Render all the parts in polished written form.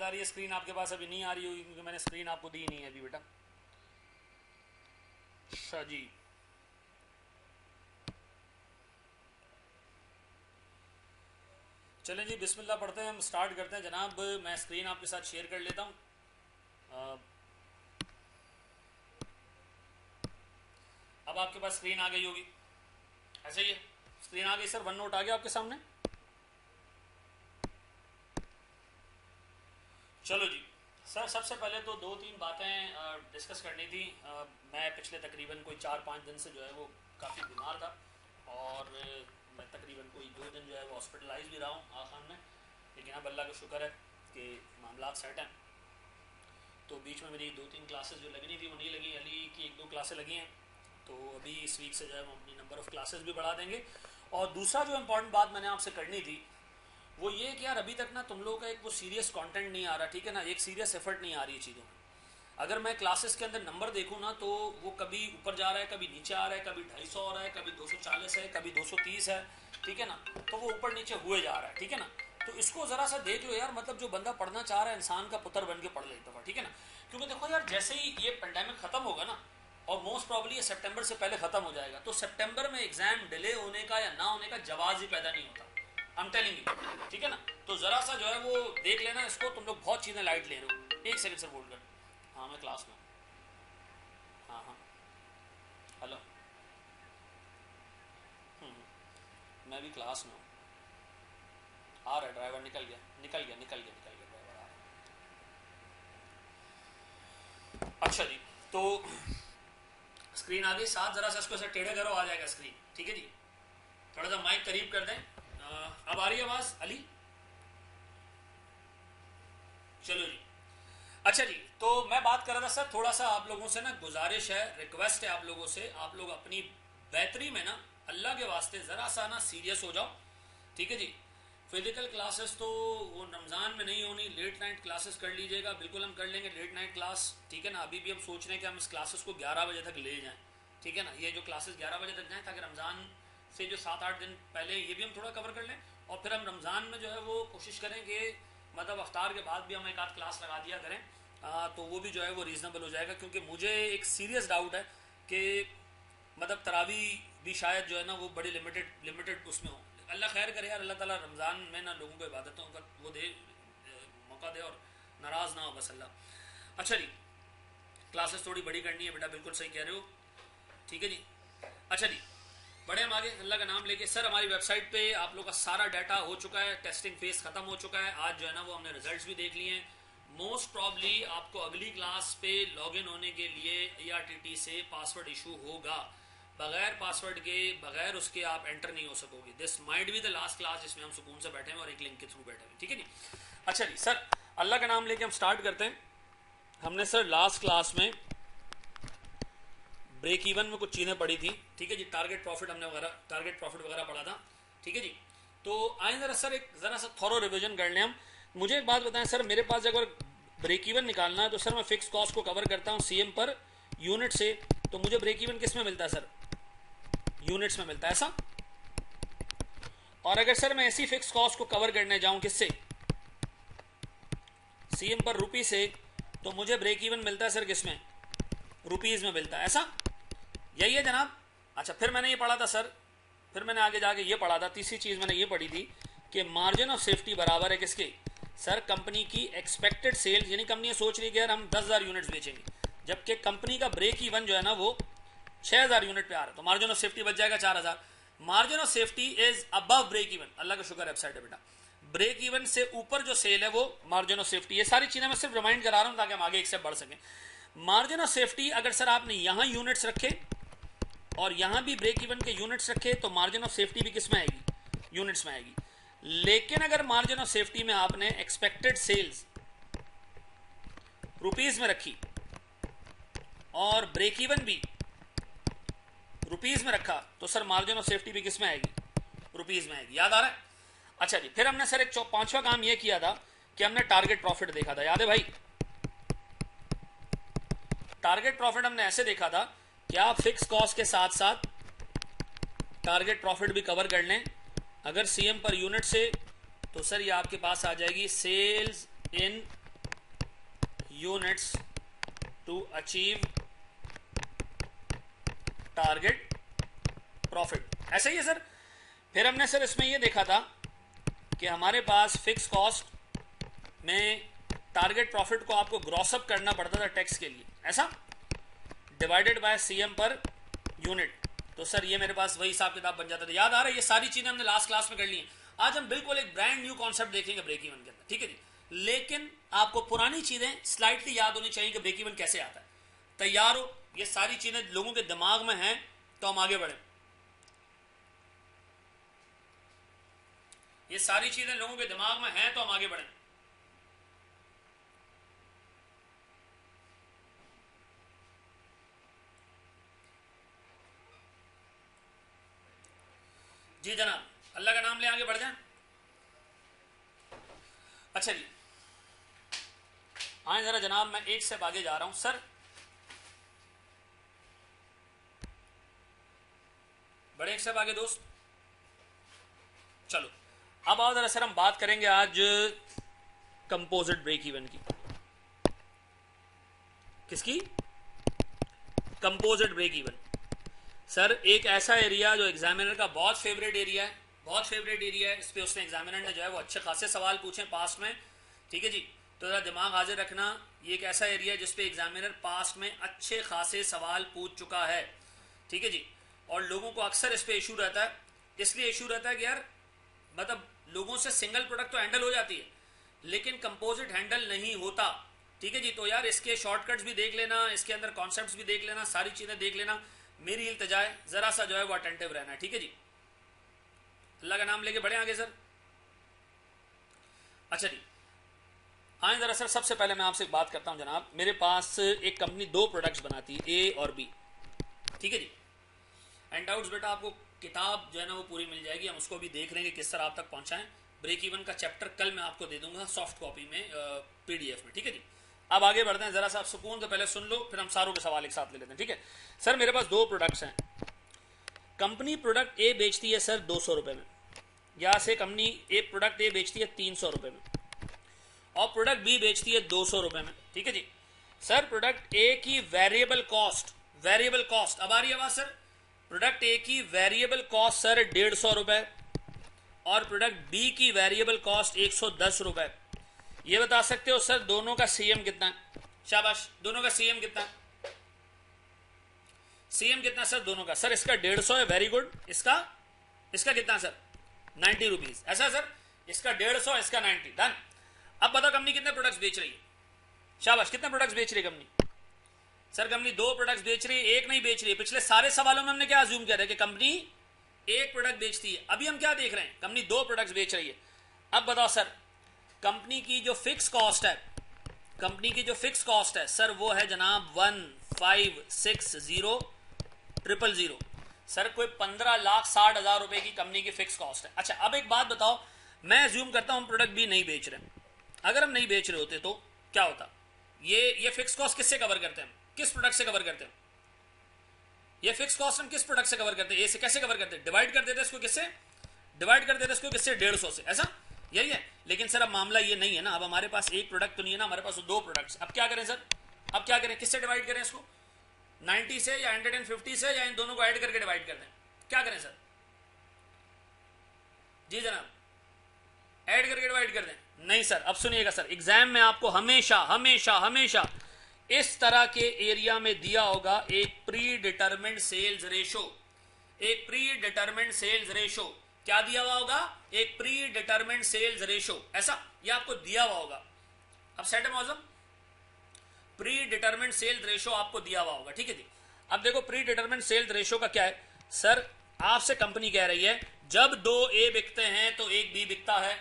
आवाज़ आ रही है? स्क्रीन आपके पास अभी नहीं आ रही होगी क्योंकि मैंने स्क्रीन आपको दी नहीं है अभी बेटा। अच्छा जी, चलें जी, बिस्मिल्लाह पढ़ते हैं, हम स्टार्ट करते हैं जनाब। मैं स्क्रीन आपके साथ शेयर कर लेता हूँ। अब आपके पास स्क्रीन आ गई होगी, ऐसे ही है? स्क्रीन आ गई सर, वन नोट आ गया आपके सामने। चलो जी सर, सबसे पहले तो दो तीन बातें डिस्कस करनी थी। मैं पिछले तकरीबन कोई 4-5 दिन से जो है वो काफ़ी बीमार था और मैं तकरीबन कोई 2 दिन जो है वो हॉस्पिटलाइज भी रहा हूँ आखान में, लेकिन अब अल्लाह का शुक्र है कि मामला सेट हैं। तो बीच में मेरी 2-3 क्लासेस जो लगनी थी वो नहीं लगी, अली की 1-2 क्लासेस लगी हैं, तो अभी इस वीक से जो है हम अपनी नंबर ऑफ़ क्लासेस भी बढ़ा देंगे। और दूसरा जो इम्पॉर्टेंट बात मैंने आपसे करनी थी वो ये कि यार अभी तक ना तुम लोगों का एक वो सीरियस कंटेंट नहीं आ रहा, ठीक है ना, एक सीरियस एफर्ट नहीं आ रही है चीज़ों में। अगर मैं क्लासेस के अंदर नंबर देखूँ ना तो वो कभी ऊपर जा रहा है, कभी नीचे आ रहा है, कभी 250 हो रहा है, कभी 240 है, कभी 230 है, ठीक है ना, तो वो ऊपर नीचे हुए जा रहा है, ठीक है ना। तो इसको ज़रा सा देख लो यार, मतलब जो बंदा पढ़ना चाह रहा है इंसान का पुत्र बन के पढ़ ले एक दफ़ा, ठीक है ना। क्योंकि देखो यार, जैसे ही ये पेंडेमिक ख़त्म होगा ना, और मोस्ट प्रॉब्ली ये सितंबर से पहले ख़त्म हो जाएगा, तो सितंबर में एग्ज़ाम डिले होने का या ना होने का जवाब ही पैदा नहीं होता। आई एम टेलिंग यू, ठीक है ना। तो ज़रा सा जो है वो देख लेना इसको, तुम लोग बहुत चीज़ें लाइट ले रहे हो। एक सेकंड सर होल्ड कर। हाँ मैं क्लास में। हाँ हाँ हेलो। मैं भी क्लास में हूँ। आ रहा है ड्राइवर, निकल गया निकल गया निकल गया निकल गया ड्राइवर आ रहा है। अच्छा जी, तो स्क्रीन आ गई साथ, ज़रा सा इसको ऐसे टेढ़े करो, आ जाएगा स्क्रीन, ठीक है जी। थोड़ा सा माइक करीब कर दें। अब आ रही है आवाज़ अली? चलो जी, अच्छा जी, तो मैं बात कर रहा था सर, थोड़ा सा आप लोगों से ना गुजारिश है, रिक्वेस्ट है आप लोगों से, आप लोग अपनी बेहतरी में ना अल्लाह के वास्ते ज़रा सा ना सीरियस हो जाओ, ठीक है जी। फिजिकल क्लासेस तो वो रमज़ान में नहीं होनी, लेट नाइट क्लासेस कर लीजिएगा, बिल्कुल हम कर लेंगे लेट नाइट क्लास, ठीक है ना। अभी भी हम सोच रहे हैं कि हम इस क्लासेस को 11 बजे तक ले जाएं, ठीक है ना, ये जो क्लासेस 11 बजे तक जाएं, ताकि रमज़ान से जो 7-8 दिन पहले ये भी हम थोड़ा कवर कर लें, और फिर हम रमज़ान में जो है वो कोशिश करें कि मतलब अफ्तार के बाद भी हम एक आध क्लास लगा दिया करें, तो वो भी जो है वो रीज़नेबल हो जाएगा। क्योंकि मुझे एक सीरियस डाउट है कि मतलब तरावी भी शायद जो है ना वो बड़े लिमिटेड लिमिटेड उसमें हो। अल्लाह खैर करे यार, अल्लाह ताला रमज़ान में ना लोगों को इबादतों का वो दे, मौका दे और नाराज़ ना हो बस अल्लाह। अच्छा जी, क्लासेस थोड़ी बड़ी करनी है बेटा, बिल्कुल सही कह रहे हो, ठीक है जी। अच्छा जी, बढ़े हम आगे अल्लाह का नाम लेके। सर हमारी वेबसाइट पे आप लोग का सारा डाटा हो चुका है, टेस्टिंग फेज खत्म हो चुका है, आज जो है ना वो हमने रिजल्ट्स भी देख लिए हैं। मोस्ट प्रॉब्ली आपको अगली क्लास पे लॉगिन होने के लिए ERTT से पासवर्ड इशू होगा, बगैर पासवर्ड के बगैर उसके आप एंटर नहीं हो सकोगे। This might be the last class जिसमें हम सुकून से बैठे हैं और एक लिंक के थ्रू बैठे हैं, ठीक है जी। अच्छा जी सर, अल्लाह का नाम लेके हम स्टार्ट करते हैं। हमने सर लास्ट क्लास में ब्रेक इवन में कुछ चीज़ें पढ़ी थी, ठीक है जी। टारगेट प्रॉफिट हमने टारगेट प्रॉफिट वगैरह पढ़ा था, ठीक है जी। तो आए जरा सर एक ज़रा सा थॉरो रिवीजन कर लें हम। मुझे एक बात बताएं सर, मेरे पास अगर ब्रेक इवन निकालना है तो सर मैं फिक्स कॉस्ट को कवर करता हूँ CM पर यूनिट से, तो मुझे ब्रेक इवन किस में मिलता है सर? यूनिट्स में मिलता है ऐसा। और अगर सर मैं ऐसी फिक्स कॉस्ट को कवर करने जाऊँ किससे? CM पर रुपी से, तो मुझे ब्रेक इवन मिलता है सर किस में? रुपीज़ में मिलता है ऐसा, यही है जनाब। अच्छा, फिर मैंने ये पढ़ा था सर, फिर मैंने आगे जाके ये पढ़ा था, तीसरी चीज़ मैंने ये पढ़ी थी कि मार्जिन ऑफ सेफ्टी बराबर है किसके? सर कंपनी की एक्सपेक्टेड सेल्स, यानी कंपनी सोच रही है कि यार हम 10,000 यूनिट्स बेचेंगे, जबकि कंपनी का ब्रेक इवन जो है ना वो 6,000 यूनिट पे आ रहा है, तो मार्जिन ऑफ सेफ्टी बच जाएगा 4,000। Margin of safety is above break even, अल्लाह का शुक्र वेबसाइट है बेटा, ब्रेक इवन से ऊपर जो सेल है वो मार्जिन ऑफ सेफ्टी। ये सारी चीज़ें मैं सिर्फ रिमाइंड करा रहा हूँ ताकि हम आगे एक स्टेप बढ़ सकें। मार्जिन ऑफ सेफ्टी अगर सर आपने यहाँ यूनिट्स रखे और यहाँ भी ब्रेक इवन के यूनिट्स रखे तो मार्जिन ऑफ सेफ्टी भी किस में आएगी? यूनिट्स में आएगी। लेकिन अगर मार्जिन ऑफ सेफ्टी में आपने एक्सपेक्टेड सेल्स रुपीज में रखी और ब्रेक इवन भी रुपीज में रखा तो सर मार्जिन ऑफ सेफ्टी भी किस में आएगी? रुपीज में आएगी। याद आ रहा है? अच्छा जी, फिर हमने सर एक पांचवा काम यह किया था कि हमने टारगेट प्रॉफिट देखा था, याद है भाई? टारगेट प्रॉफिट हमने ऐसे देखा था कि आप फिक्स कॉस्ट के साथ साथ टारगेट प्रॉफिट भी कवर कर लें। अगर CM पर यूनिट से, तो सर ये आपके पास आ जाएगी sales in units to achieve target profit. ऐसा ही है सर। फिर हमने सर इसमें ये देखा था कि हमारे पास फिक्स कॉस्ट में टारगेट प्रॉफिट को आपको ग्रॉसअप करना पड़ता था टैक्स के लिए, ऐसा divided by CM per unit. तो सर ये मेरे पास वही हिसाब किताब बन जाता था। याद आ रहा है? ये सारी चीजें हमने लास्ट क्लास में कर ली हैं। आज हम बिल्कुल एक ब्रांड न्यू कॉन्सेप्ट देखेंगे ब्रेक इवन के अंदर, ठीक है जी। लेकिन आपको पुरानी चीजें स्लाइटली याद होनी चाहिए कि ब्रेक इवन कैसे आता है। तैयार हो? ये सारी चीजें लोगों के दिमाग में हैं तो हम आगे बढ़े। ये सारी चीजें लोगों के दिमाग में हैं तो हम आगे बढ़े। जी जनाब, अल्लाह का नाम ले आगे बढ़ जाए। अच्छा जी, आए जरा जनाब, मैं एक स्टेप आगे जा रहा हूं सर। बड़े एक स्टेप आगे दोस्त। चलो अब आओ जरा सर, हम बात करेंगे आज कंपोजिट ब्रेक इवन की। किसकी? Composite break even. सर एक ऐसा एरिया जो एग्जामिनर का बहुत फेवरेट एरिया है, बहुत फेवरेट एरिया है। इस पे उसने एग्जामिनर ने जो है वो अच्छे खासे सवाल पूछे पास्ट में, ठीक है जी। तो जरा दिमाग हाजिर रखना, ये एक ऐसा एरिया है जिसपे एग्जामिनर पास्ट में अच्छे खासे सवाल पूछ चुका है, ठीक है जी। और लोगों को अक्सर इस पे इशू रहता है। इसलिए इशू रहता है कि यार मतलब लोगों से सिंगल प्रोडक्ट तो हैंडल हो जाती है लेकिन कंपोजिट हैंडल नहीं होता, ठीक है जी। तो यार इसके शॉर्टकट्स भी देख लेना, इसके अंदर कॉन्सेप्ट्स भी देख लेना, सारी चीजें देख लेना। मेरी इल्तिजा है जरा सा जो है वो अटेंटिव रहना है, ठीक है जी। अल्लाह का नाम लेके बढ़े आगे सर। अच्छा जी, आए जरा सर, सबसे पहले मैं आपसे एक बात करता हूं जनाब। मेरे पास एक कंपनी दो प्रोडक्ट्स बनाती है, ए और बी, ठीक है जी। एंड डाउट्स बेटा आपको किताब जो है ना वो पूरी मिल जाएगी, हम उसको भी देख लेंगे किस तरह आप तक पहुंचाएं। ब्रेक इवन का चैप्टर कल मैं आपको दे दूंगा सॉफ्ट कॉपी में, पीडीएफ में, ठीक है जी। अब आगे बढ़ते हैं, जरा सा आप सुकून से पहले सुन लो, फिर हम सारों के सवाल एक साथ ले लेते हैं, ठीक है। सर मेरे पास दो प्रोडक्ट्स हैं। कंपनी प्रोडक्ट ए बेचती है सर 200 रुपए में, या से कंपनी ए प्रोडक्ट ए बेचती है 300 रुपए में और प्रोडक्ट बी बेचती है 200 रुपए में, ठीक है जी। सर प्रोडक्ट ए की वेरिएबल कॉस्ट, वेरिएबल कॉस्ट, अब आ रही है आवाज सर। प्रोडक्ट ए की वेरिएबल कॉस्ट सर 150 रुपए और प्रोडक्ट बी की वेरिएबल कॉस्ट 110 रुपए। ये बता सकते हो सर दोनों का सीएम कितना है? शाबाश, दोनों का सीएम कितना है? सीएम कितना सर दोनों का? सर इसका 150 है, वेरी गुड। इसका कितना सर? 90 रुपीज, ऐसा सर। इसका 150, इसका 90, डन। अब बताओ कंपनी कितने प्रोडक्ट्स बेच रही है? शाबाश, कितने प्रोडक्ट्स बेच रही है कंपनी? सर कंपनी दो प्रोडक्ट्स बेच रही है, एक नहीं बेच रही है। पिछले सारे सवालों में हमने क्या अज्यूम किया था कि कंपनी एक प्रोडक्ट बेचती है। अभी हम क्या देख रहे हैं? कंपनी दो प्रोडक्ट्स बेच रही है। अब बताओ सर कंपनी की जो फिक्स कॉस्ट है, कंपनी की जो फिक्स कॉस्ट है सर वो है जनाब 1560,000। सर कोई 15,60,000 रुपए की कंपनी की फिक्स कॉस्ट है। अच्छा अब एक बात बताओ, मैं अज्यूम करता हूं हम प्रोडक्ट भी नहीं बेच रहे। अगर हम नहीं बेच रहे होते तो क्या होता? ये फिक्स कॉस्ट किससे कवर करते हैं? किस प्रोडक्ट से कवर करते हैं? ये फिक्स कॉस्ट हम किस प्रोडक्ट से कवर करते हैं? ए से कैसे कवर करते हैं? डिवाइड कर देते हैं इसको किससे? डिवाइड कर देते हैं इसको किससे? 150 से, ऐसा यही है। लेकिन सर अब मामला ये नहीं है ना, अब हमारे पास एक प्रोडक्ट तो नहीं है ना, हमारे पास दो प्रोडक्ट्स। अब क्या करें सर? अब क्या करें? किससे डिवाइड करें इसको? 90 से या 150 से, या इन दोनों को ऐड करके डिवाइड कर दें? क्या करें सर? जी जनाब, ऐड करके डिवाइड कर दें? नहीं सर, अब सुनिएगा सर, एग्जाम में आपको हमेशा हमेशा हमेशा इस तरह के एरिया में दिया होगा एक प्री डिटरमिन्ड सेल्स रेशो। एक प्री डिटरमिन्ड सेल्स रेशो क्या दिया हुआ होगा? एक प्री डिटरमिन्ड सेल्स रेशो, ऐसा ये आपको दिया हुआ होगा। अब सेट है मौजूद, प्री डिटरमिन्ड सेल्स रेशो आपको दिया हुआ होगा, ठीक है जी। अब देखो प्री डिटरमिन्ड सेल्स रेशो का क्या है सर? आपसे कंपनी कह रही है जब दो ए बिकते हैं तो एक बी बिकता है,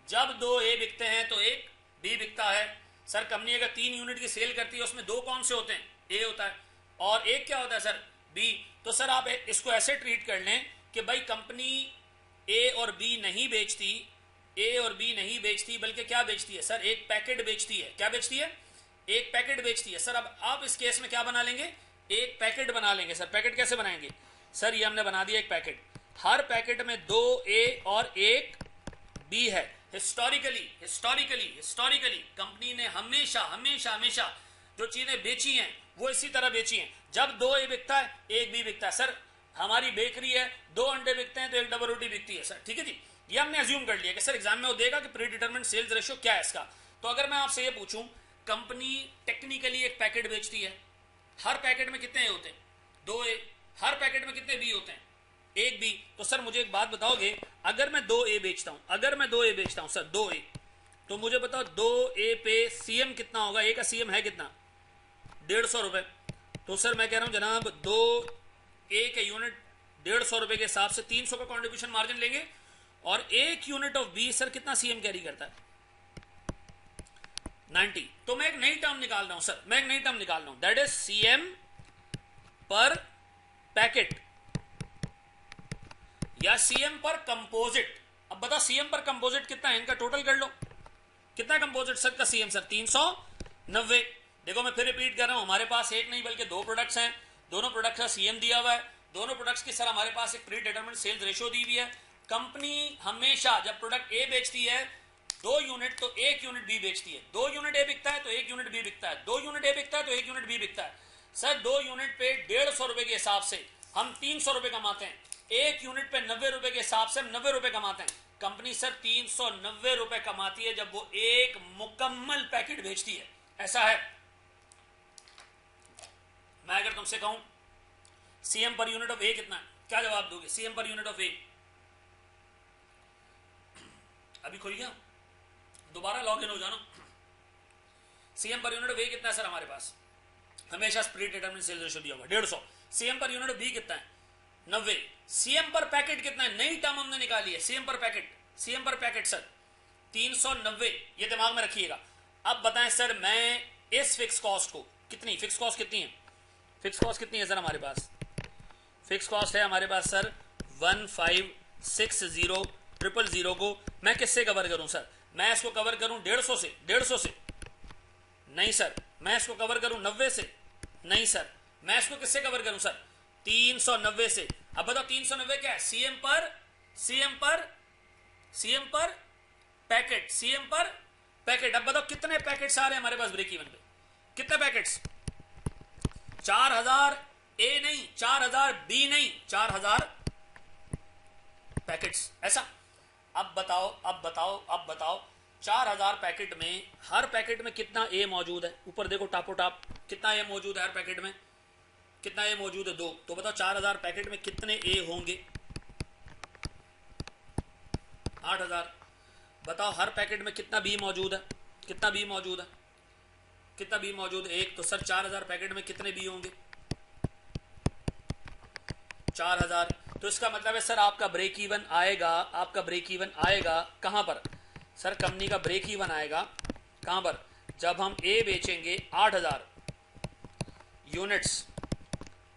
जब दो ए बिकते हैं तो एक बी बिकता है। सर कंपनी अगर 3 यूनिट की सेल करती है उसमें दो कौन से होते हैं? ए होता है और एक क्या होता है सर? बी। तो सर आप इसको ऐसे ट्रीट कर लें कि भाई कंपनी ए और बी नहीं बेचती, ए और बी नहीं बेचती, बल्कि क्या बेचती है सर? एक पैकेट बेचती है। क्या बेचती है? एक पैकेट बेचती है। सर अब आप इस केस में क्या बना लेंगे? एक पैकेट बना लेंगे। सर पैकेट कैसे बनाएंगे? सर ये हमने बना दिया एक पैकेट, हर पैकेट में 2 ए और 1 बी है। हिस्टोरिकली कंपनी ने हमेशा हमेशा हमेशा जो चीजें बेची हैं वो इसी तरह बेची हैं। जब 2 ए बिकता है, एक बी बिकता है। सर हमारी बेकरी है, 2 अंडे बिकते हैं तो 1 डबल रोटी बिकती है सर, ठीक है जी। ये हमने अज्यूम कर लिया कि सर एग्जाम में वो देगा कि प्री डिटरमिनेंट सेल्स रेशियो क्या है इसका। तो अगर मैं आपसे ये पूछूं, कंपनी टेक्निकली एक पैकेट बेचती है, हर पैकेट में कितने ए होते हैं? 2 ए। हर पैकेट में कितने बी होते हैं? 1 बी। तो सर मुझे एक बात बताओगे, अगर मैं 2 ए बेचता हूं सर 2 ए, तो मुझे बताओ 2 ए पे सीएम कितना होगा? ए का सीएम है कितना? 150 रुपए। तो सर मैं कह रहा हूं जनाब 2 ए के यूनिट 150 रुपए के हिसाब से 300 का कॉन्ट्रीब्यूशन मार्जिन लेंगे, और 1 यूनिट ऑफ बी सर कितना सीएम कैरी करता है? 90। तो मैं एक नई टर्म निकाल रहा हूं sir, that is CM per packet या सीएम पर कंपोजिट। अब बता सीएम पर कंपोजिट कितना है, इनका टोटल कर लो। कितना कंपोजिट सर का सीएम? सर 390। देखो मैं फिर रिपीट कर रहा हूं, हमारे पास एक नहीं बल्कि 2 प्रोडक्ट्स हैं, दोनों प्रोडक्ट्स का सीएम दिया हुआ है, दोनों प्रोडक्ट्स की सर हमारे पास एक प्री डिटरमिनेंट सेल्स रेशियो दी हुई है। कंपनी हमेशा जब प्रोडक्ट ए बेचती है 2 यूनिट तो 1 यूनिट बी बेचती है। 2 यूनिट ए बिकता है तो 1 यूनिट बी बिकता है, 2 यूनिट ए बिकता है तो 1 यूनिट बी बिकता है। सर 2 यूनिट पे 150 रुपए के हिसाब से हम 300 रुपए कमाते हैं, 1 यूनिट पे 90 रुपए के हिसाब से हम 90 रुपए कमाते हैं। कंपनी सर 390 रुपए कमाती है जब वो एक मुकम्मल पैकेट बेचती है, ऐसा है। मैं अगर तुमसे कहूं सीएम पर यूनिट ऑफ ए कितना है, क्या जवाब दोगे? सीएम पर यूनिट ऑफ ए अभी खुल गया, दोबारा लॉग इन हो जाना। सीएम पर यूनिट ऑफ ए कितना है सर हमारे पास? हमेशा प्री डिटरमिनेंट सेल्स रेशियो दिया हुआ 150। CM per unit of B कितना है? 90। सीएम पर पैकेट कितना है? नई टर्म हमने निकाली है, सीएम पर पैकेट सर 390। ये दिमाग में रखिएगा। अब बताएं सर मैं इस फिक्स कॉस्ट को कितनी, फिक्स कॉस्ट कितनी है? फिक्स कॉस्ट कितनी है सर हमारे पास? फिक्स कॉस्ट है हमारे पास सर 1560,000 को मैं किससे कवर करूं सर? मैं इसको कवर करूं 150 से? नहीं सर। मैं इसको कवर करूं 90 से? नहीं सर। मैं इसको किससे कवर करूं सर? 390 से। अब बताओ 390 क्या है? CM per packet. अब बताओ कितने पैकेट्स आ रहे हैं हमारे पास ब्रेक इवन पे? कितने पैकेट्स? 4000 ए नहीं, 4000 बी नहीं, 4000 पैकेट्स, ऐसा। अब बताओ 4000 पैकेट में हर पैकेट में कितना ए मौजूद है? ऊपर देखो टापो टाप कितना ए मौजूद है हर पैकेट में? कितना ए मौजूद है? 2। तो बताओ 4000 पैकेट में कितने ए होंगे? 8000। बताओ हर पैकेट में कितना बी मौजूद है? कितना बी मौजूद है? 1। तो सर 4000 पैकेट में कितने बी होंगे? 4000। तो इसका मतलब है सर आपका ब्रेक इवन आएगा कहां पर सर? कंपनी का ब्रेक इवन आएगा कहां पर? जब हम ए बेचेंगे 8000 यूनिट्स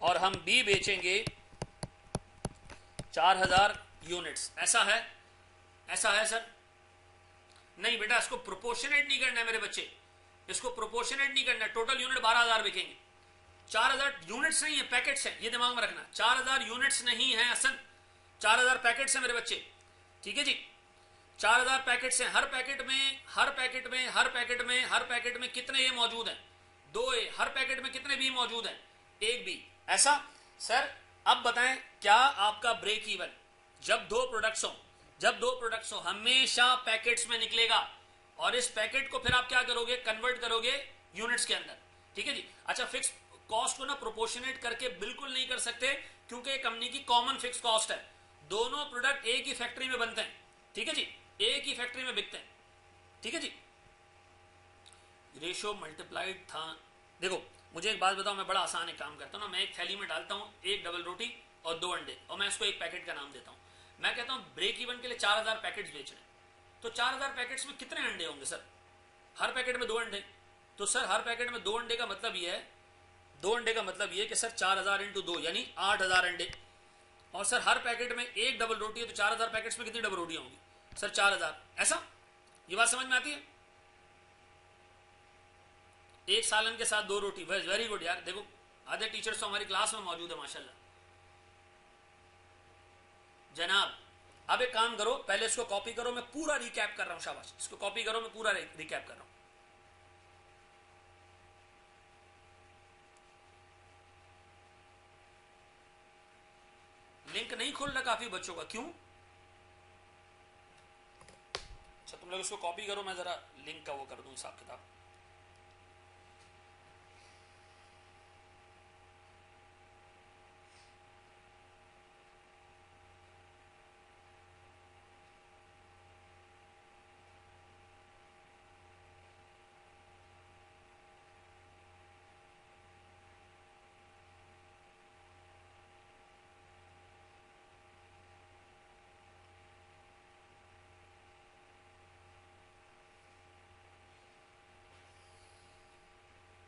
और हम बी बेचेंगे 4000 यूनिट्स, ऐसा है सर? नहीं बेटा, इसको प्रोपोर्शनेट नहीं करना है मेरे बच्चे, इसको प्रोपोर्शनेट नहीं करना है। Total unit 12000 बिकेंगे। 4000 यूनिट्स नहीं है, पैकेट्स है, ये दिमाग में रखना। 4000 यूनिट्स नहीं है असन, 4000 पैकेट्स है मेरे बच्चे, ठीक है जी। 4000 पैकेट्स हैं। हर पैकेट में कितने ए मौजूद हैं? 2 ए। हर पैकेट में कितने बी मौजूद हैं? 1 बी, ऐसा सर। अब बताएं क्या आपका ब्रेक इवन जब दो प्रोडक्ट्स हो हमेशा पैकेट्स में निकलेगा, और इस पैकेट को फिर आप क्या करोगे? कन्वर्ट करोगे यूनिट्स के अंदर, ठीक है जी। अच्छा, फिक्स कॉस्ट को ना प्रोपोर्शनेट करके बिल्कुल नहीं कर सकते, क्योंकि कंपनी की कॉमन फिक्स कॉस्ट है। दोनों प्रोडक्ट एक ही फैक्ट्री में बनते हैं, ठीक है जी, एक ही फैक्ट्री में बिकते हैं, ठीक है जी। रेशियो मल्टीप्लाइड था। देखो मुझे एक बात बताओ, मैं बड़ा आसान एक काम करता हूं ना, मैं एक थैली में डालता हूं 1 डबल रोटी और 2 अंडे, और मैं इसको एक पैकेट का नाम देता हूं। मैं कहता हूं ब्रेक इवन के लिए 4000 पैकेट्स बेच रहे हैं, तो 4000 पैकेट्स में कितने अंडे होंगे सर? हर पैकेट में 2 अंडे। तो सर हर पैकेट में 2 अंडे का मतलब ये है, 2 अंडे का मतलब ये कि सर 4000 इंटू 2 यानी 8000 अंडे। और सर हर पैकेट में 1 डबल रोटी है, तो 4000 पैकेट्स में कितनी डबल रोटियां होंगी सर? 4000, ऐसा। ये बात समझ में आती है? एक सालन के साथ 2 रोटी, वेरी गुड यार। देखो आधे टीचर्स तो हमारी क्लास में मौजूद है माशाल्लाह। जनाब अब एक काम करो, पहले इसको कॉपी करो, मैं पूरा रिकैप कर रहा हूं, शाबाश, इसको कॉपी करो, मैं पूरा रिकैप कर रहा हूं। लिंक नहीं खोल रहा काफी बच्चों का, क्यों? अच्छा तुम लोग इसको कॉपी करो, मैं जरा लिंक का वो कर दूं हिसाब किताब।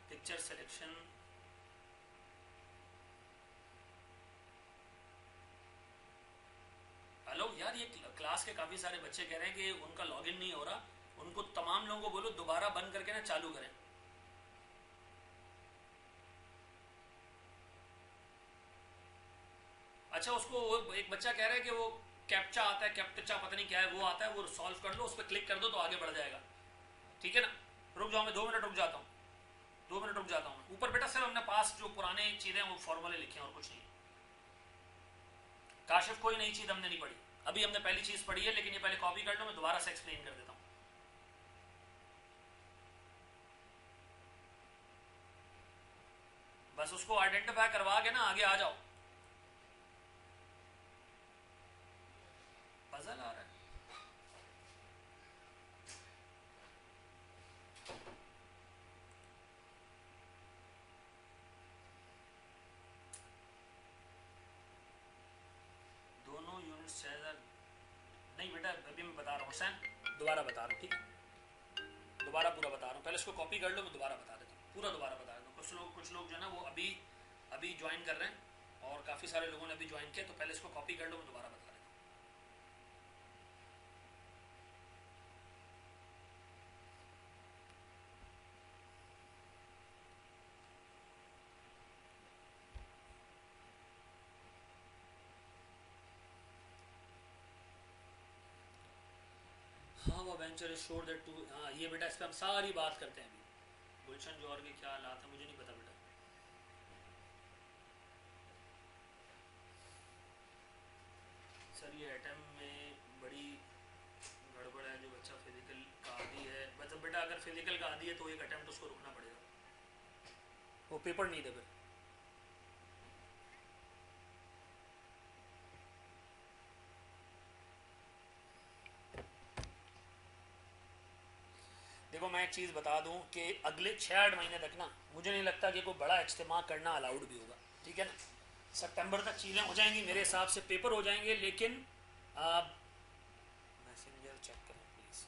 पिक्चर सिलेक्शन, हेलो यार, ये क्लास के काफी सारे बच्चे कह रहे हैं कि उनका लॉगिन नहीं हो रहा, उनको तमाम लोगों को बोलो दोबारा बंद करके ना चालू करें। अच्छा उसको एक बच्चा कह रहा है कि वो कैप्चा आता है, कैप्चा पता नहीं क्या है, वो आता है, वो सॉल्व कर लो, उस पर क्लिक कर दो तो आगे बढ़ जाएगा, ठीक है ना? रुक जाओ, मैं 2 मिनट रुक जाता हूँ, 2 मिनट रुक जाता हूँ। ऊपर बेटा सिर्फ हमने पास जो पुराने चीजें वो फॉर्मूले लिखे हैं और कुछ नहीं। काशिफ कोई नई चीज हमने नहीं पढ़ी, अभी हमने पहली चीज पढ़ी है, लेकिन ये पहले कॉपी कर लो, मैं दोबारा से एक्सप्लेन कर देता हूँ। बस उसको आइडेंटिफाई करवा के ना आगे आ जाओ। पजल आ रहा है, दोनों यूनिट 6000 नहीं बेटा, अभी मैं बता रहा हूँ सैन, दोबारा बता रहा हूँ, ठीक है? दोबारा पूरा बता रहा हूँ, पहले इसको कॉपी कर लो, मैं दोबारा बता देता हूँ, पूरा दोबारा बता देता हूँ। कुछ लोग जो है ना वो अभी अभी ज्वाइन कर रहे हैं और काफ़ी सारे लोगों ने अभी ज्वाइन किया, तो पहले इसको कॉपी कर लो, मैं दोबारा बता देता हूँ। हाँ वो वेंचर श्योर दैट टू, हाँ ये बेटा इस पर हम सारी बात करते हैं अभी। गुलशन जौहर के क्या हालात है मुझे नहीं पता बेटा। सर ये एटम में बड़ी गड़बड़ है, जो बच्चा फिजिकल का आदी है, मतलब बेटा अगर फिजिकल का आदी है तो एक अटेम्प्ट उसको रुकना पड़ेगा, वो पेपर नहीं दे फिर। देखो मैं एक चीज़ बता दूं कि अगले 6-8 महीने तक ना मुझे नहीं लगता कि कोई बड़ा इज्तिमा करना अलाउड भी होगा, ठीक है ना? सितंबर तक चीज़ें हो जाएंगी मेरे हिसाब से, पेपर हो जाएंगे, लेकिन मैसेंजर चेक करें प्लीज़।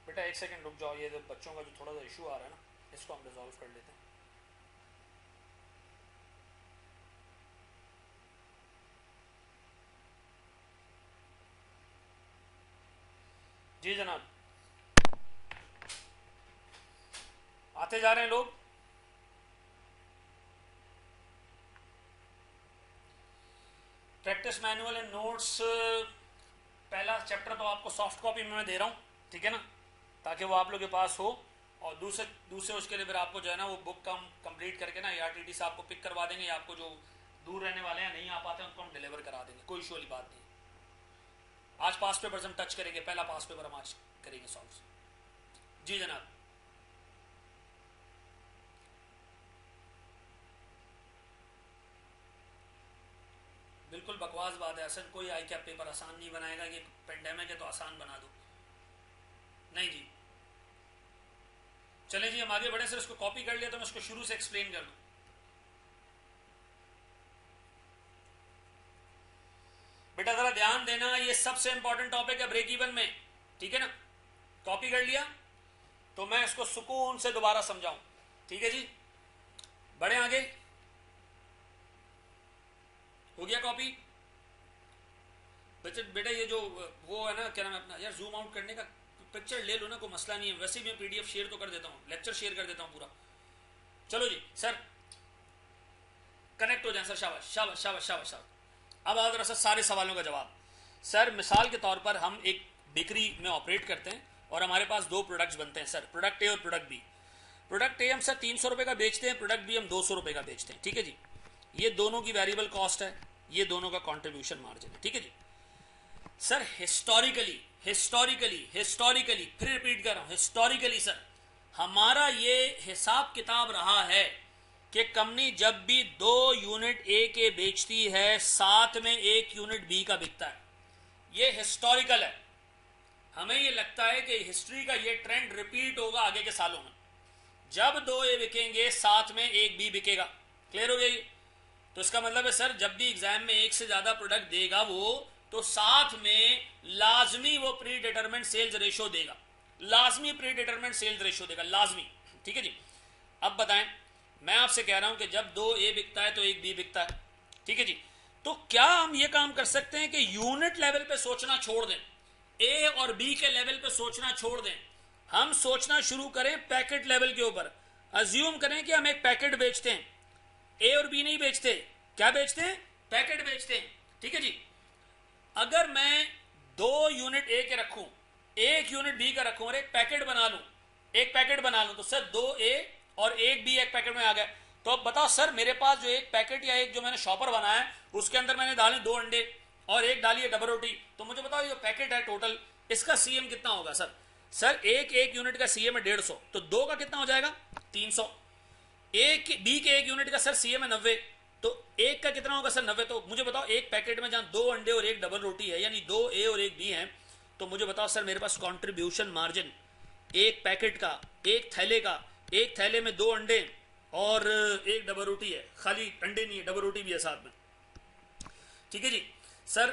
बेटा एक सेकंड रुक जाओ, ये जो बच्चों का जो थोड़ा सा इशू आ रहा है ना, इसको हम रिजॉल्व कर लेते हैं। जी जनाब, आते जा रहे हैं लोग। प्रैक्टिस मैनुअल एंड नोट्स, पहला चैप्टर तो आपको सॉफ्ट कॉपी में मैं दे रहा हूँ, ठीक है ना, ताकि वो आप लोग के पास हो। और दूसरे उसके लिए फिर आपको जो है ना वो बुक का कंप्लीट करके ना ARTT से आपको पिक करवा देंगे, या आपको जो दूर रहने वाले हैं नहीं आ पाते हैं उनको हम डिलीवर करा देंगे, कोई इशू वाली बात नहीं। आज पास पेपर हम टच करेंगे, पहला पास पेपर हम आज करेंगे सॉल्व। जी जनाब। बिल्कुल बकवास बात है असन, कोई आई क्या पेपर आसान नहीं बनाएगा कि पेंडेमिक है तो आसान बना दो, नहीं जी। चले जी हम आगे बढ़े। सर इसको कॉपी कर लिया तो मैं इसको शुरू से एक्सप्लेन कर दूं। बेटा जरा ध्यान देना, ये सबसे इंपॉर्टेंट टॉपिक है ब्रेक इवन में, ठीक है ना? कॉपी कर लिया तो मैं इसको सुकून से दोबारा समझाऊं, ठीक है जी? बढ़े आगे, हो गया कॉपी? बेटा ये जो वो है ना, क्या नाम है अपना यार, जूम आउट करने का पिक्चर ले लो ना, कोई मसला नहीं है, वैसे भी मैं PDF शेयर तो कर देता हूँ, लेक्चर शेयर कर देता हूँ पूरा। चलो जी सर कनेक्ट हो जाए सर, शाबाश शाबाश शाबाश शाबाश शाबाश। अब आ रहा सर सारे सवालों का जवाब। सर मिसाल के तौर पर हम एक बेकरी में ऑपरेट करते हैं और हमारे पास दो प्रोडक्ट्स बनते हैं सर, प्रोडक्ट ए और प्रोडक्ट बी। प्रोडक्ट ए हम सर 300 रुपये का बेचते हैं, प्रोडक्ट बी हम 200 रुपये का बेचते हैं, ठीक है जी। ये दोनों की वेरिएबल कॉस्ट है, ये दोनों का कॉन्ट्रीब्यूशन मार्जिन है, ठीक है जी। सर हिस्टोरिकली फिर रिपीट कर रहा हूं, हिस्टोरिकली सर हमारा ये हिसाब किताब रहा है कि कंपनी जब भी 2 यूनिट ए के बेचती है साथ में 1 यूनिट बी का बिकता है। ये हिस्टोरिकल है, हमें ये लगता है कि हिस्ट्री का ये ट्रेंड रिपीट होगा आगे के सालों में। जब 2 ए बिकेंगे साथ में 1 बी बिकेगा। क्लियर हो गया ये? तो इसका मतलब है सर जब भी एग्जाम में 1 से ज्यादा प्रोडक्ट देगा वो, तो साथ में लाजमी वो प्री डिटरमेंट सेल्स रेशो देगा, लाजमी प्री डिटरमेंट सेल्स रेशो देगा, लाजमी, ठीक है जी। अब बताएं, मैं आपसे कह रहा हूं कि जब 2 ए बिकता है तो 1 बी बिकता है, ठीक है जी। तो क्या हम ये काम कर सकते हैं कि यूनिट लेवल पे सोचना छोड़ दें, ए और बी के लेवल पे सोचना छोड़ दें, हम सोचना शुरू करें पैकेट लेवल के ऊपर। अज्यूम करें कि हम एक पैकेट बेचते हैं, ए और बी नहीं बेचते, क्या बेचते हैं? पैकेट बेचते हैं, ठीक है जी। अगर मैं 2 यूनिट ए के रखूं, 1 यूनिट बी का रखूं और एक पैकेट बना लूं तो सर 2 ए और 1 बी एक पैकेट में आ गया। तो अब बताओ सर मेरे पास जो एक पैकेट या एक जो मैंने शॉपर बनाया है उसके अंदर मैंने डाले 2 अंडे और एक डाली है डबल रोटी, तो मुझे बताओ ये पैकेट है टोटल, इसका सीएम कितना होगा सर? सर एक यूनिट का सीएम है 150, तो 2 का कितना हो जाएगा? 300। एक बी के 1 यूनिट का सर सीएम है 90, तो 1 का कितना होगा सर? 90। तो मुझे बताओ एक पैकेट में जहां 2 अंडे और 1 डबल रोटी है, यानी 2 ए और 1 बी है, तो मुझे बताओ सर मेरे पास कॉन्ट्रीब्यूशन मार्जिन एक पैकेट का, एक थैले में 2 अंडे और 1 डबल रोटी है, खाली अंडे नहीं है, डबल रोटी भी है साथ में, ठीक है जी। सर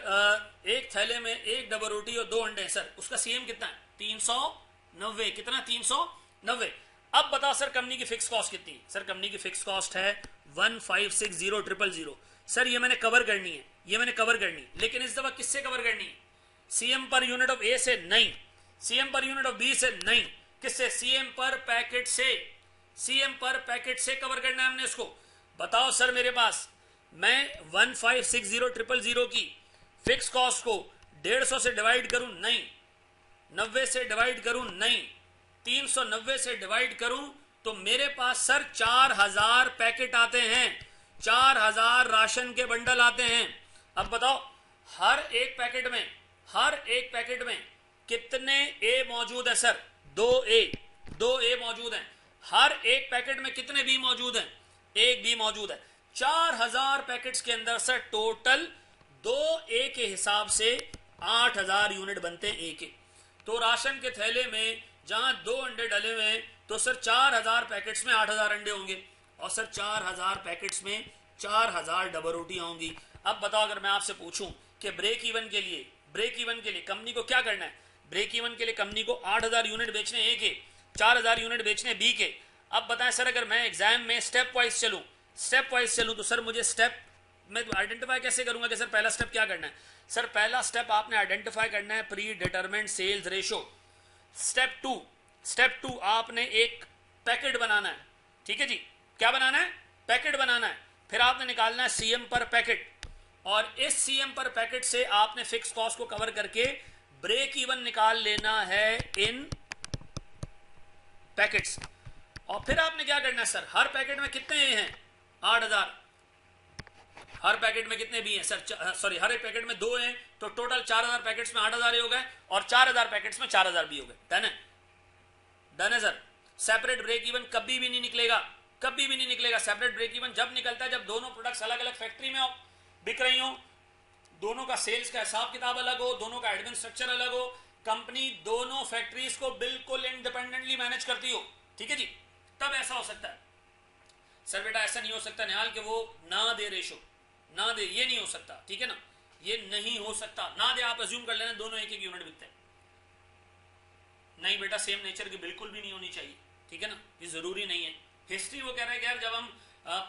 एक थैले में 1 डबल रोटी और 2 अंडे हैं सर, उसका सीएम कितना है? 390। कितना? 390। अब बताओ सर कंपनी की फिक्स कॉस्ट कितनी है? सर कंपनी की फिक्स कॉस्ट है 1560000। सर ये मैंने कवर करनी है, लेकिन इस दफा किससे कवर करनी है? सीएम पर यूनिट ऑफ ए से नहीं, CM per unit of B से नहीं, किससे? सीएम पर पैकेट से कवर करना है हमने इसको। बताओ सर मेरे पास मैं 1560000 की फिक्स कॉस्ट को 150 से डिवाइड करूं? नहीं। 90 से डिवाइड करूं? नहीं। 390 से डिवाइड करूं तो मेरे पास सर 4000 पैकेट आते हैं, 4000 राशन के बंडल आते हैं। अब बताओ हर एक पैकेट में कितने ए मौजूद है सर? 2 ए मौजूद हैं। हर एक पैकेट में कितने बी मौजूद हैं? 1 बी मौजूद है। 4000 पैकेट्स के अंदर सर टोटल 2 ए के हिसाब से 8000 यूनिट बनते हैं ए के। तो राशन के थैले में जहां 2 अंडे डले हुए हैं तो सर 4000 पैकेट्स में 8000 अंडे होंगे और सर 4000 पैकेट्स में 4000 डबल रोटियां होंगी। अब बताओ अगर मैं आपसे पूछूं कि ब्रेक इवन के लिए कंपनी को क्या करना है? ब्रेक इवन के लिए कंपनी को 8000 यूनिट बेचने ए के, 4000 यूनिट बेचने बी के। अब बताएं सर अगर मैं एग्जाम में स्टेप वाइज चलूं तो सर मुझे स्टेप मैं आइडेंटिफाई कैसे करूंगा कि सर पहला स्टेप क्या करना है? सर पहला स्टेप आपने आइडेंटिफाई करना है predetermined sales ratio. Step two आपने एक पैकेट बनाना है, ठीक है जी। क्या बनाना है? पैकेट बनाना है। फिर आपने निकालना है सीएम पर पैकेट, और इस सीएम पर पैकेट से आपने फिक्स कॉस्ट को कवर करके ब्रेक इवन निकाल लेना है इन पैकेट्स। और फिर आपने क्या करना है सर? हर पैकेट में कितने ए हैं? 8000। हर पैकेट में कितने बी हैं सर? सॉरी, हर एक पैकेट में 2 हैं, तो टोटल 4000 पैकेट्स में 8000 हो गए और 4000 पैकेट्स में 4000 बी हो गए। डन है सर। सेपरेट ब्रेक इवन कभी भी नहीं निकलेगा। सेपरेट ब्रेक इवन जब निकलता है जब दोनों प्रोडक्ट्स अलग अलग फैक्ट्री में बिक रही हो, दोनों का सेल्स का हिसाब किताब अलग हो, दोनों का एडमिन स्ट्रक्चर अलग हो, कंपनी दोनों फैक्ट्रीज को बिल्कुल इंडिपेंडेंटली मैनेज करती हो, ठीक है जी, तब ऐसा हो सकता है। सर बेटा ऐसा नहीं हो सकता निहाल कि वो ना दे रेशो, ना दे, ये नहीं हो सकता, ठीक है ना, ये नहीं हो सकता। ना दे, आप अज्यूम कर लेना दोनों एक यूनिट बिकते हैं। नहीं बेटा, सेम नेचर की बिल्कुल भी नहीं होनी चाहिए, ठीक है ना, ये जरूरी नहीं है। हिस्ट्री वो कह रहा है कि यार जब हम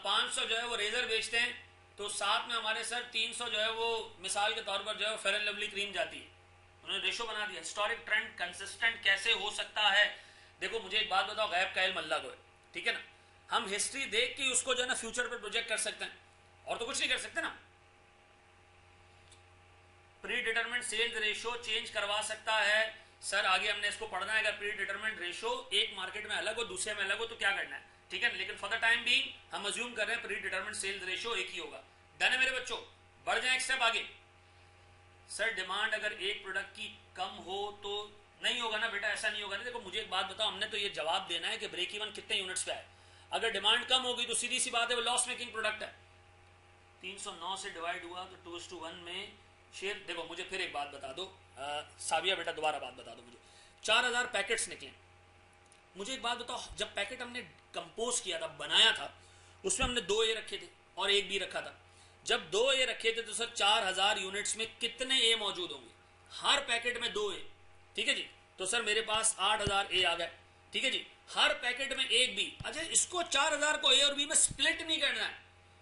500 जो है वो रेजर बेचते हैं तो साथ में हमारे सर 300 जो है वो मिसाल के तौर पर जो है फेयर एंड लवली क्रीम जाती है। उन्होंने रेशो बना दिया। हिस्टोरिक ट्रेंड कंसिस्टेंट कैसे हो सकता है? देखो मुझे एक बात बताओ, गैब का इल्म अल्लाह को है, ठीक है ना। हम हिस्ट्री देख के उसको जो है ना फ्यूचर पर प्रोजेक्ट कर सकते हैं, और तो कुछ नहीं कर सकते ना। Predetermined sales ratio change करवा सकता है सर? आगे हमने इसको पढ़ना है। अगर प्री डिटरमिनेंट रेशियो एक मार्केट में अलग हो दूसरे में अलग हो तो क्या करना है, ठीक है। लेकिन फॉर द टाइम बीइंग हम अज्यूम कर रहे हैं प्री डिटरमिनेंट सेल्स रेशियो एक ही होगा। डन है मेरे बच्चों? बढ़ जाए एक स्टेप आगे। सर डिमांड अगर एक प्रोडक्ट की कम हो तो नहीं होगा ना बेटा, ऐसा नहीं होगा ना। देखो मुझे एक बात बताओ, हमने तो ये जवाब देना है कि ब्रेक इवन कितने यूनिट्स पे है। अगर डिमांड कम होगी तो सीधी सी बात है वो लॉस मेकिंग प्रोडक्ट है। 309 से डिवाइड हुआ तो 2:1 में शेयर। देखो मुझे फिर एक बात बता दो साबिया बेटा, दोबारा बात बता दो मुझे। 4000 पैकेट्स निकले। मुझे एक बात बताओ, जब पैकेट हमने कंपोज किया था, बनाया था, उसमें हमने 2 ए रखे थे और 1 बी रखा था। जब 2 ए रखे थे तो सर 4000 यूनिट्स में कितने ए मौजूद होंगे? हर पैकेट में 2 ए, ठीक है जी। तो सर मेरे पास 8000 ए आ गए, ठीक है जी। हर पैकेट में 1 बी। अच्छा, इसको 4000 को ए और बी में स्प्लिट नहीं करना है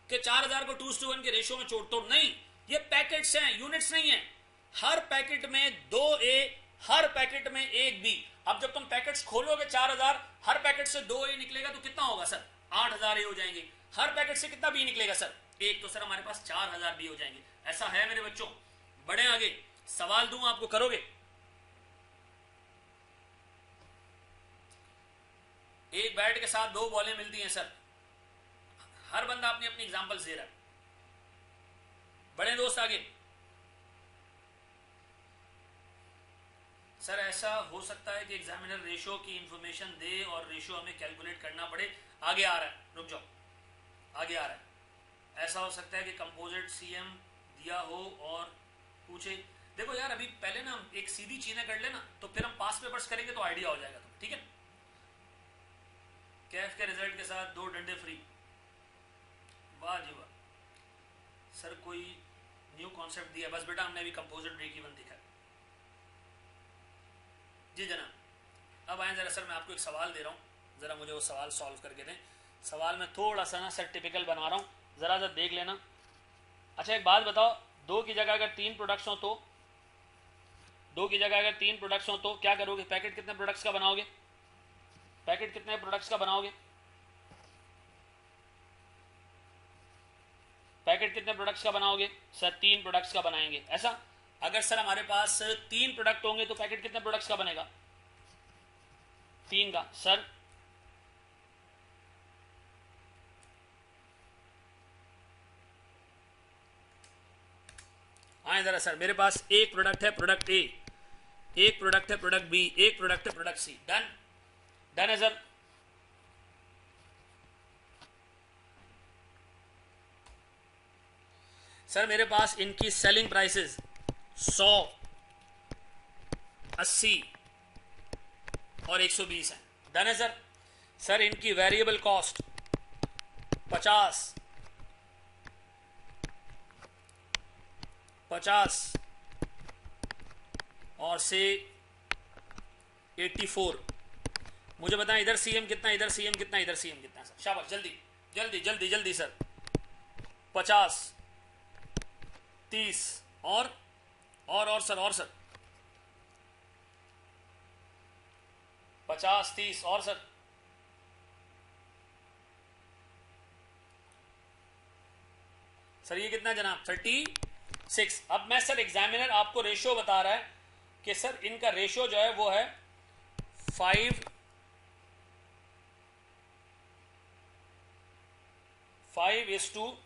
कि 4000 को 2:1 के रेशियो में छोड़ दो, नहीं। ये पैकेट्स हैं, यूनिट्स नहीं है। हर पैकेट में 2 ए, हर पैकेट में 1 बी। अब जब तुम पैकेट्स खोलोगे 4000, हर पैकेट से 2 ए निकलेगा तो कितना होगा सर? 8000 ए हो जाएंगे। हर पैकेट से कितना बी निकलेगा सर? 1। तो सर हमारे पास 4000 बी हो जाएंगे। ऐसा है मेरे बच्चों? बढ़े आगे, सवाल दूं आपको, करोगे? एक बैट के साथ 2 बॉलें मिलती हैं सर। हर बंदा अपनी अपनी एग्जांपल्स दे रहा है। बड़े दोस्त आगे। सर ऐसा हो सकता है कि एग्जामिनर रेशियो की इंफॉर्मेशन दे और रेशियो हमें कैलकुलेट करना पड़े। आगे आ रहा है, रुक जाओ, आगे आ रहा है। ऐसा हो सकता है कि कंपोजिट सीएम दिया हो और पूछे। देखो यार, अभी पहले ना एक सीधी चीजें कर लेना, तो फिर हम पास पेपर्स करेंगे तो आइडिया हो जाएगा, तो ठीक है। कैफ के रिजल्ट के साथ 2 डंडे फ्री। वाह जी वाह सर, कोई न्यू कॉन्सेप्ट दिया? बस बेटा हमने अभी कंपोजिट ब्रेक इवन दिखा जी जनाब। अब आए जरा सर, मैं आपको एक सवाल दे रहा हूँ, जरा मुझे वो सवाल सॉल्व करके दें। सवाल में थोड़ा सा ना सर टिपिकल बना रहा हूँ, जरा सा देख लेना। अच्छा एक बात बताओ, 2 की जगह अगर 3 प्रोडक्ट्स हो तो 2 की जगह अगर 3 प्रोडक्ट्स हो तो क्या करोगे? पैकेट कितने प्रोडक्ट्स का बनाओगे? पैकेट कितने प्रोडक्ट्स का बनाओगे? पैकेट कितने प्रोडक्ट्स का बनाओगे? सर 3 प्रोडक्ट्स का बनाएंगे। ऐसा अगर सर हमारे पास 3 प्रोडक्ट होंगे तो पैकेट कितने प्रोडक्ट्स का बनेगा? 3 का। सर आए जरा सर, मेरे पास एक प्रोडक्ट है प्रोडक्ट ए, एक प्रोडक्ट है प्रोडक्ट बी, एक प्रोडक्ट है प्रोडक्ट सी। डन? डन है सर? सर मेरे पास इनकी सेलिंग प्राइसेस 100, 80 और 120 है। डन है सर? सर इनकी वेरिएबल कॉस्ट 50, 50 और से 84। मुझे बताएं इधर सीएम कितना, इधर सीएम कितना, इधर सीएम कितना? सर शाबाश, जल्दी जल्दी जल्दी जल्दी सर। 50, 30 और सर, और सर 50, 30 और सर ये कितना जनाब? 36। अब मैं सर एग्जामिनर आपको रेशियो बता रहा है कि सर इनका रेशियो जो है वो है 5:3:2।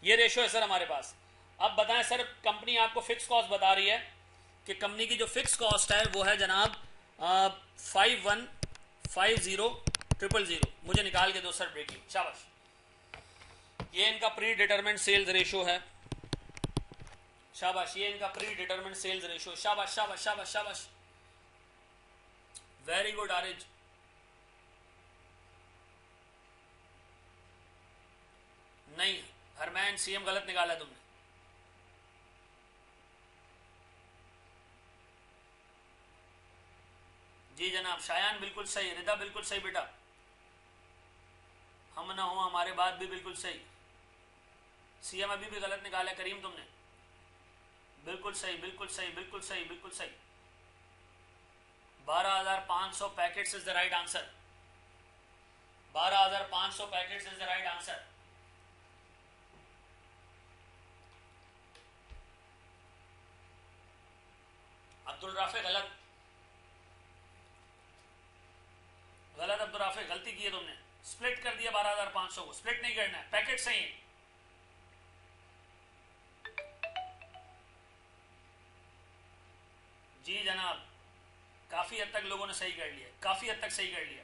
ये रेशियो है सर हमारे पास। अब बताएं सर, कंपनी आपको फिक्स कॉस्ट बता रही है कि कंपनी की जो फिक्स कॉस्ट है वो है जनाब 5150,000। मुझे निकाल के दो सर ब्रेकिंग। शाबाश, ये इनका प्री डिटरमिनेंट सेल्स रेशियो है। शाबाश, ये इनका प्री डिटरमिनेंट सेल्स रेशियो। शाबाश शाबाश शाबाश शाबाश, वेरी गुड आरिज। नहीं हरमैन, सीएम गलत निकाला तुमने। जी जनाब, शायान बिल्कुल सही, रिदा बिल्कुल सही बेटा, हम ना हो हमारे बात भी बिल्कुल सही। सीएम अभी भी गलत निकाला करीम तुमने। बिल्कुल सही बिल्कुल सही बिल्कुल सही बिल्कुल सही। 12,500 packets is the right answer. 12,500 packets is the right answer. Abdul Rafe गलत, गलत अब्दुल राफे, गलती की है तुमने, स्प्लिट कर दिया 12,500 को, स्प्लिट नहीं करना है, पैकेट सही है। जी जनाब, काफी हद तक लोगों ने सही कर लिया, काफी हद तक सही कर लिया।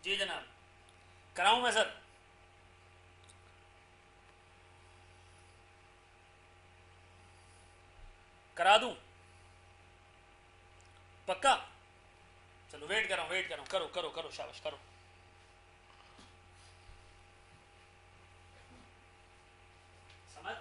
जी जनाब, कराऊं मैं सर? करा दूं? पक्का? चलो वेट कर रहा हूं, वेट कर रहा हूं, करो करो करो, शाबाश करो। समझ?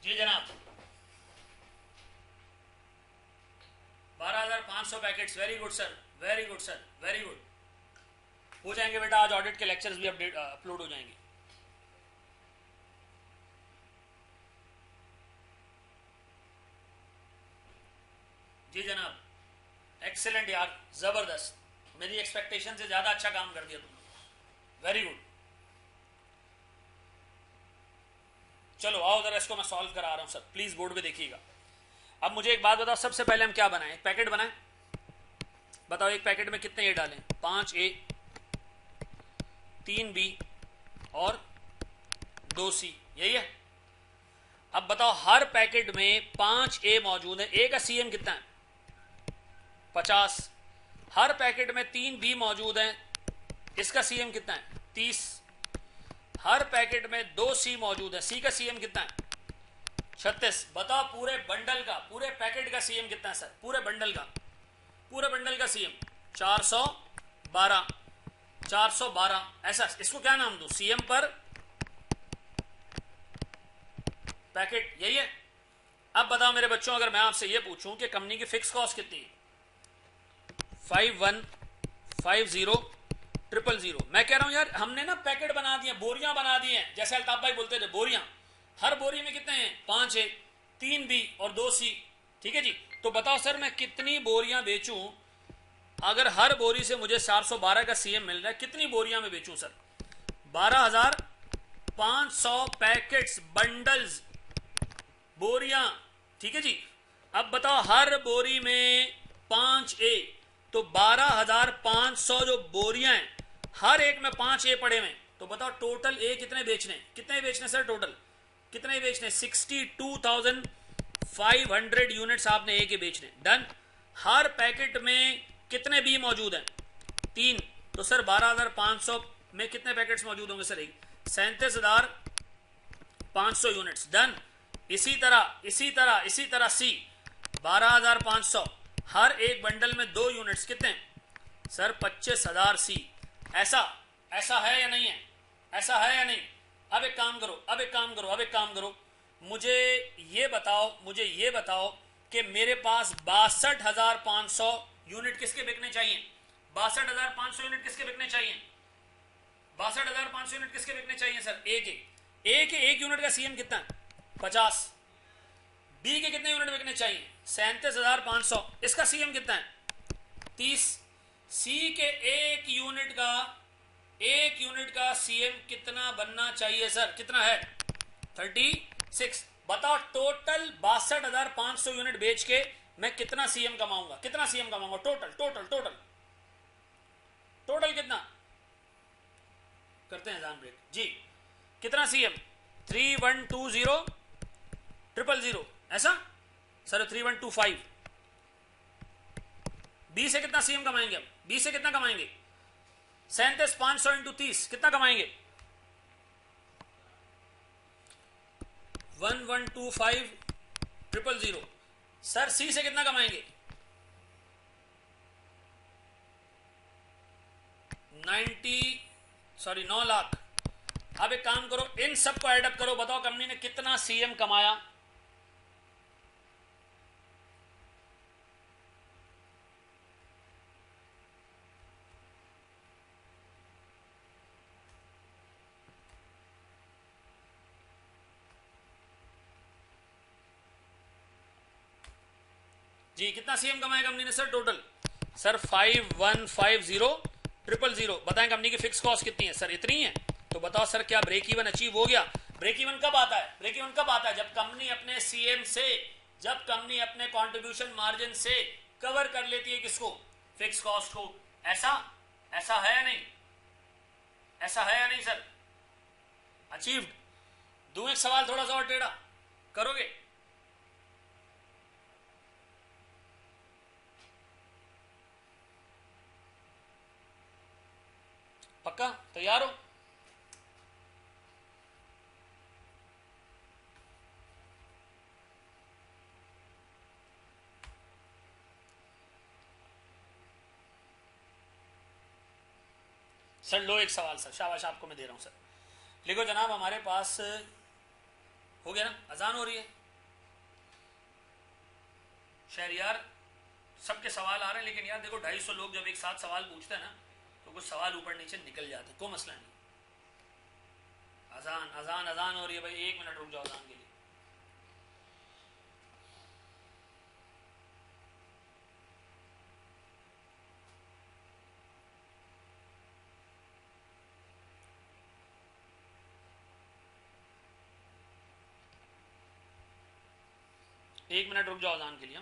जी जनाब, 12,500 packets, very good sir, very good sir, very good. हो जाएंगे बेटा, आज ऑडिट के लेक्चर्स भी अपडेट अपलोड हो जाएंगे। जी जनाब, एक्सेलेंट यार, जबरदस्त, मेरी एक्सपेक्टेशन से ज्यादा अच्छा काम कर दिया तुमने, वेरी गुड। चलो आओ जरा, इसको मैं सॉल्व करा रहा हूं सर, प्लीज बोर्ड पे देखिएगा। अब मुझे एक बात बताओ, सबसे पहले हम क्या बनाएं? एक पैकेट बनाएं। बताओ एक पैकेट में कितने ए डालें? 5A, 3B और 2C, यही है। अब बताओ हर पैकेट में 5A मौजूद है, ए का सीएम कितना है? 50। हर पैकेट में 3B मौजूद है, इसका सीएम कितना है? 30। हर पैकेट में 2C मौजूद है, सी का सीएम कितना है? 36। बताओ पूरे बंडल का, पूरे पैकेट का सीएम कितना है सर? पूरे बंडल का, पूरे बंडल का सीएम 412। 412, ऐसा, इसको क्या नाम दूं? सीएम पर पैकेट, यही है। अब बताओ मेरे बच्चों, अगर मैं आपसे यह पूछूं कि कंपनी की फिक्स कॉस्ट कितनी है? 5150,000। मैं कह रहा हूं यार, हमने ना पैकेट बना दिए, बोरियां बना दी हैं, जैसे अल्ताफ भाई बोलते थे बोरियां। हर बोरी में कितने हैं? 5 है, 3B और 2C, ठीक है जी। तो बताओ सर मैं कितनी बोरियां बेचूं? अगर हर बोरी से मुझे 412 का सीएम मिल रहा है, कितनी बोरियां में बेचूं सर? 12,500 पैकेट्स, बंडल्स, बोरियां, ठीक है जी। अब बताओ हर बोरी में 5A, तो 12,500 जो बोरियां हैं, हर एक में 5A पड़े हुए, तो बताओ टोटल ए कितने बेचने? कितने बेचने सर? टोटल कितने बेचने? 62,500 यूनिट्स आपने ए के बेचने, डन। हर पैकेट में कितने बी मौजूद हैं? 3। तो सर 12,500 में कितने पैकेट्स मौजूद होंगे सर? 37,500 units, done. इसी तरह इसी तरह इसी तरह सी 12,500, हर एक बंडल में 2 यूनिट्स, कितने सर? 25,000 सी। ऐसा ऐसा है या नहीं है? ऐसा है या नहीं? अब एक काम करो, अब एक काम करो, अब एक काम करो, मुझे ये बताओ, मुझे ये बताओ कि मेरे पास 62,500 यूनिट किसके बिकने चाहिए? 62,500 यूनिट किसके बिकने चाहिए? 62,500 यूनिट किसके बिकने चाहिए सर? एक यूनिट का सीएम कितना है? 50। बी के कितने यूनिट बिकने चाहिए? 37,500। इसका सीएम कितना है? 30। सी के एक यूनिट का सीएम कितना बनना चाहिए सर? कितना है? 36। बताओ टोटल 62,500 यूनिट बेच के मैं कितना सीएम कमाऊंगा? कितना सीएम कमाऊंगा? टोटल टोटल टोटल टोटल कितना? करते हैं जान ब्रेक जी। कितना सीएम? 3120,000, ऐसा सर? 3125। बी से कितना सीएम कमाएंगे? अब बी से कितना कमाएंगे? 37,500 इंटू 30 कितना कमाएंगे? 1125,000। सर सी से कितना कमाएंगे? 9 लाख। अब एक काम करो, इन सब को एडअप करो, बताओ कंपनी ने कितना सीएम कमाया? जी कितना सीएम कमाया कंपनी ने सर टोटल? सर 5150,000। बताएं कंपनी की फिक्स कॉस्ट कितनी है सर? इतनी है। तो बताओ सर क्या ब्रेक इवन अचीव हो गया? ब्रेक इवन कब आता है? ब्रेक इवन कब आता है? जब कंपनी अपने सीएम से, जब कंपनी अपने कंट्रीब्यूशन मार्जिन से कवर कर लेती है किसको? फिक्स कॉस्ट को। ऐसा ऐसा है या नहीं? ऐसा है या नहीं सर? अचीव्ड। दूं एक सवाल थोड़ा सा और टेढ़ा, करोगे? पक्का तैयार हो? सर लो एक सवाल सर, शाबाश आपको मैं दे रहा हूं सर। लिखो जनाब हमारे पास हो गया ना, अजान हो रही है शहरियार, सबके सवाल आ रहे हैं, लेकिन यार देखो 250 लोग जब एक साथ सवाल पूछते हैं ना तो कुछ सवाल ऊपर नीचे निकल जाते हैं, कोई मसला नहीं। अजान अजान अजान हो रही है भाई, 1 मिनट रुक जाओ अजान के लिए। एक मिनट रुक जाओ अजान के लिए।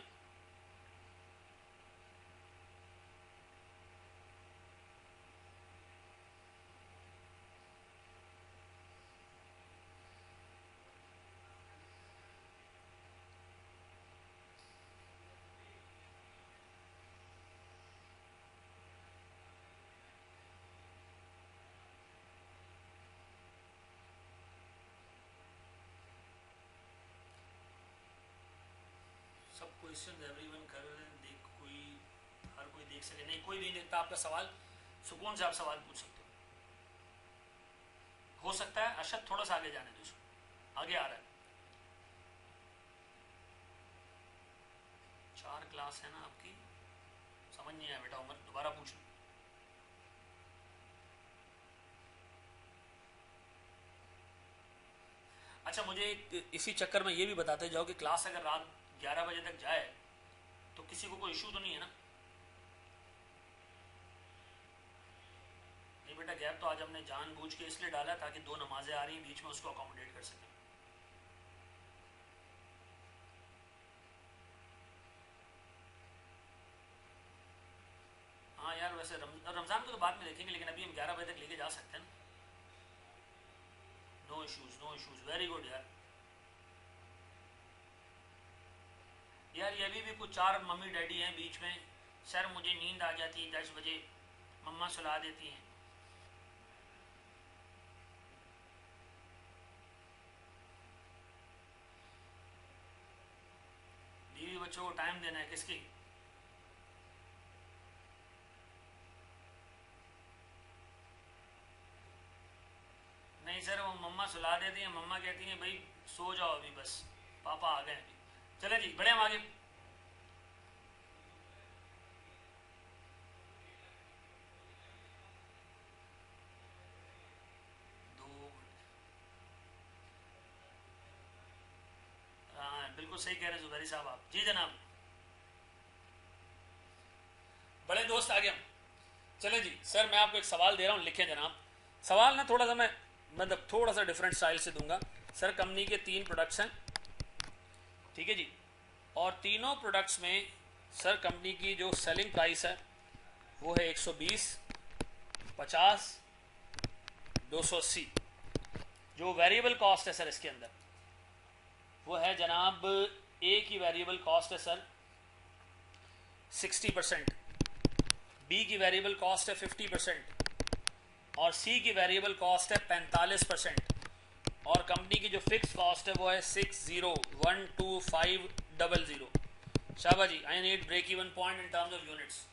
सब क्वेश्चन एवरीवन कर रहे हैं, देख कोई, हर कोई देख सके, नहीं कोई नहीं देखता आपका सवाल, सुकून से आप सवाल पूछ सकते हो सकता है अशद थोड़ा सा आगे जाने दो, आगे आ रहा है। 4 क्लास है ना आपकी, समझ नहीं आया बेटा उमर, दोबारा पूछना। अच्छा मुझे इसी चक्कर में ये भी बताते जाओ कि क्लास अगर रात 11 बजे तक जाए तो किसी को कोई इशू तो नहीं है ना? नहीं बेटा गैप तो आज हमने जानबूझ के इसलिए डाला ताकि 2 नमाजें आ रही हैं बीच में, उसको अकोमोडेट कर सकें। हाँ यार वैसे रमजान को तो बाद में देखेंगे, लेकिन अभी हम 11 बजे तक लेके जा सकते हैं ना। No issues no issues, very good यार। यार ये अभी भी कुछ 4 मम्मी डैडी हैं बीच में, सर मुझे नींद आ जाती है 10 बजे, मम्मा सुला देती हैं। बीवी बच्चों को टाइम देना है किसकी? नहीं सर वो मम्मा सुला देती हैं, मम्मा कहती हैं भाई सो जाओ अभी बस, पापा आ गए अभी। चले जी बढ़े हम आगे। हाँ बिल्कुल सही कह रहे हैं जुबैरी साहब आप। जी जनाब, बड़े दोस्त आ गए हम। चले जी सर मैं आपको एक सवाल दे रहा हूँ, लिखें जनाब। सवाल ना थोड़ा सा मैं मतलब थोड़ा सा डिफरेंट स्टाइल से दूंगा। सर कंपनी के 3 प्रोडक्ट्स हैं, ठीक है जी, और तीनों प्रोडक्ट्स में सर कंपनी की जो सेलिंग प्राइस है वो है 120, 50, 280। जो वेरिएबल कॉस्ट है सर इसके अंदर वो है जनाब, ए की वेरिएबल कॉस्ट है सर 60%, बी की वेरिएबल कॉस्ट है 50% और सी की वेरिएबल कॉस्ट है 45%, और कंपनी की जो फिक्स कॉस्ट है वो है 60,12500। शाबाश जी, I need break even point in terms of units.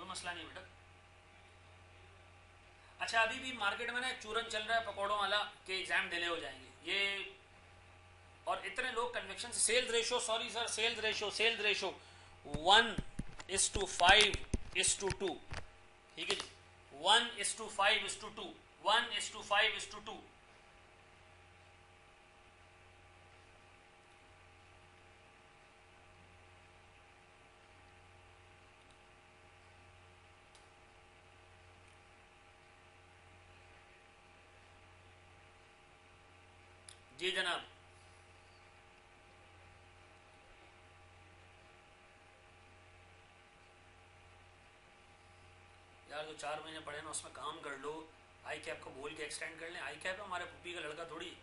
मसला नहीं बेटा। अच्छा अभी भी मार्केट में ना चूरन चल रहा है पकौड़ों वाला के एग्जाम डिले हो जाएंगे ये, और इतने लोग कन्वेक्शन से sales ratio, sorry sir sales ratio 1:5:2, ठीक है जी, 1:5:2, 1:5:2। जी जनाब। यार जो 4 महीने पढ़े ना उसमें काम कर लो। आई कैप को बोल के एक्सटेंड कर लें। आई कैप हमारे पुप्पी का लड़का थोड़ी।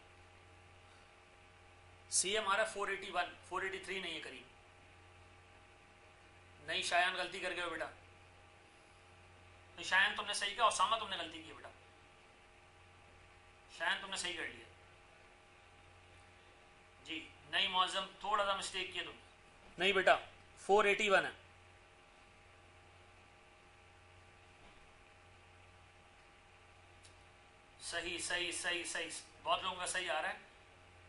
सी हमारा 481, 483 नहीं है करीब। नहीं शायान गलती कर गए हो बेटा। नहीं शायान तुमने सही कहा, ओसामा तुमने गलती की बेटा। शायान तुमने सही कर लिया जी। नहीं मौजम थोड़ा सा मिस्टेक किया तुम। नहीं बेटा 481 है। सही सही सही सही, बहुत लोगों का सही आ रहा है।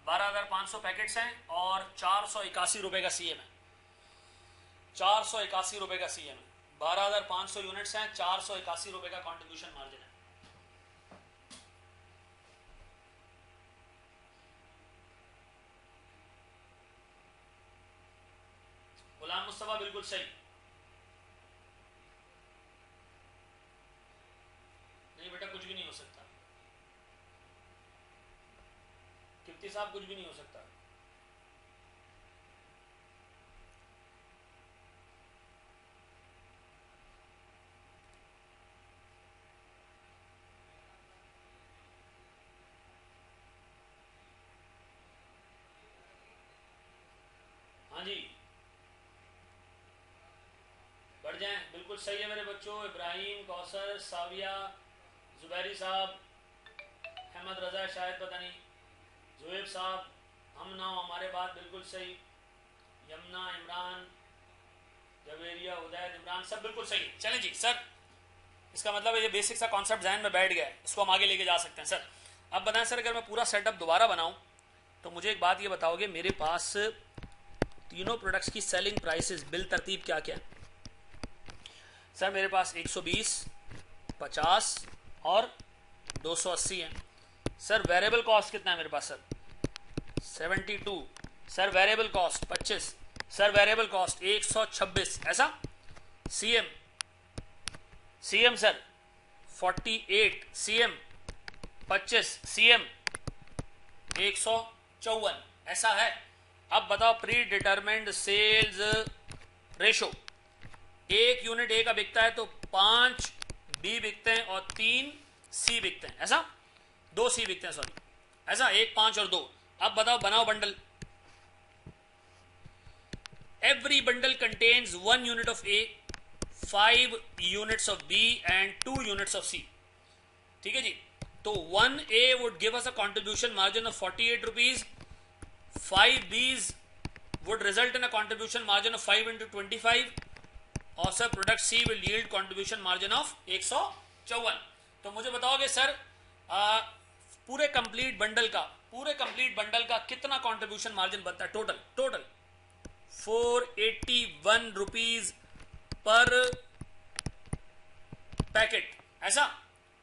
12,500 पैकेट्स हैं और 481 रुपए का सीएम है। 481 रुपए का सीएम है। 12,500 यूनिट्स हैं, 481 रुपए का कंट्रीब्यूशन मार्जिन है। गुलाम मुस्तफा बिल्कुल सही। नहीं बेटा कुछ भी नहीं हो सकता। किप्ती साहब कुछ भी नहीं हो सकता। हाँ जी बढ़ जाएं, बिल्कुल सही है मेरे बच्चों। इब्राहिम, कौसर, साविया, जुबैरी साहब, अहमद रजा, शायद पता नहीं, जुएब साहब, हम ना हमारे बात बिल्कुल सही, यमुना, इमरान, जवेरिया, उदैद, इमरान सब बिल्कुल सही। चलें जी सर, इसका मतलब ये बेसिक सा कॉन्सेप्ट जहन में बैठ गया है, इसको हम आगे लेके जा सकते हैं सर। अब बताएं सर, अगर मैं पूरा सेटअप दोबारा बनाऊं तो मुझे एक बात ये बताओगे, मेरे पास तीनों प्रोडक्ट्स की सेलिंग प्राइसेस बिल तरतीब क्या क्या है? सर मेरे पास 120, 50 और 280 है। सर वेरिएबल कॉस्ट कितना है मेरे पास? Sir 72। Sir variable cost 25। Sir variable cost 126। ऐसा CM CM sir 48, CM 25, CM 154। ऐसा है। अब बताओ प्री डिटरमिन्ड सेल्स रेशो, एक यूनिट ए का बिकता है तो 5 बी बिकते हैं और 3 सी बिकते हैं। ऐसा 2 सी बिकते हैं, सॉरी ऐसा 1, 5 और 2। अब बताओ बनाओ bundle. Every bundle contains 1 unit of A, 5 units of B and 2 units of C. ठीक है जी। तो 1A would give us a contribution margin of 48 rupees. 5Bs would result in a contribution margin of 5 into 25. और sir product C will yield contribution margin of 154। तो मुझे बताओगे sir पूरे complete bundle का कितना कंट्रीब्यूशन मार्जिन बनता है? Total 481 rupees per packet. ऐसा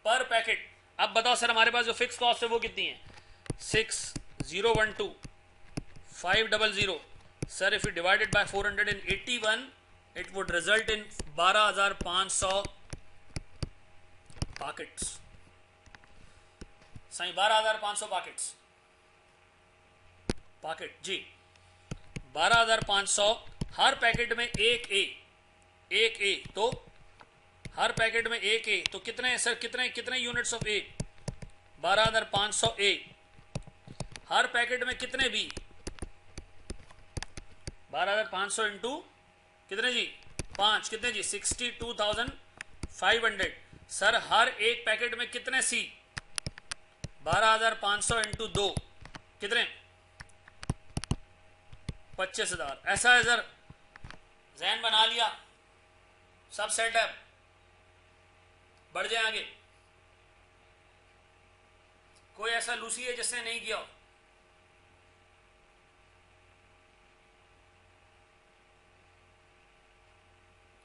पर पैकेट। अब बताओ सर हमारे पास जो फिक्स कॉस्ट है वो कितनी है? 6012 500। Sir if you divided by 481 it would result in 12,500 packets. सही 12,500 पैकेट जी। 12,500 हर पैकेट में एक ए तो हर पैकेट में एक ए तो कितने सर कितने units of A? 12,500 A. Her packet में कितने बी? 12,500 इंटू कितने जी? 5। कितने जी? 62,500। सर हर एक पैकेट में कितने सी? 12,500 इंटू 2 कितने? 25,000। ऐसा है सर, जहन बना लिया, सब सेट है। बढ़ जाए आगे। कोई ऐसा लूसी है जिसने नहीं किया?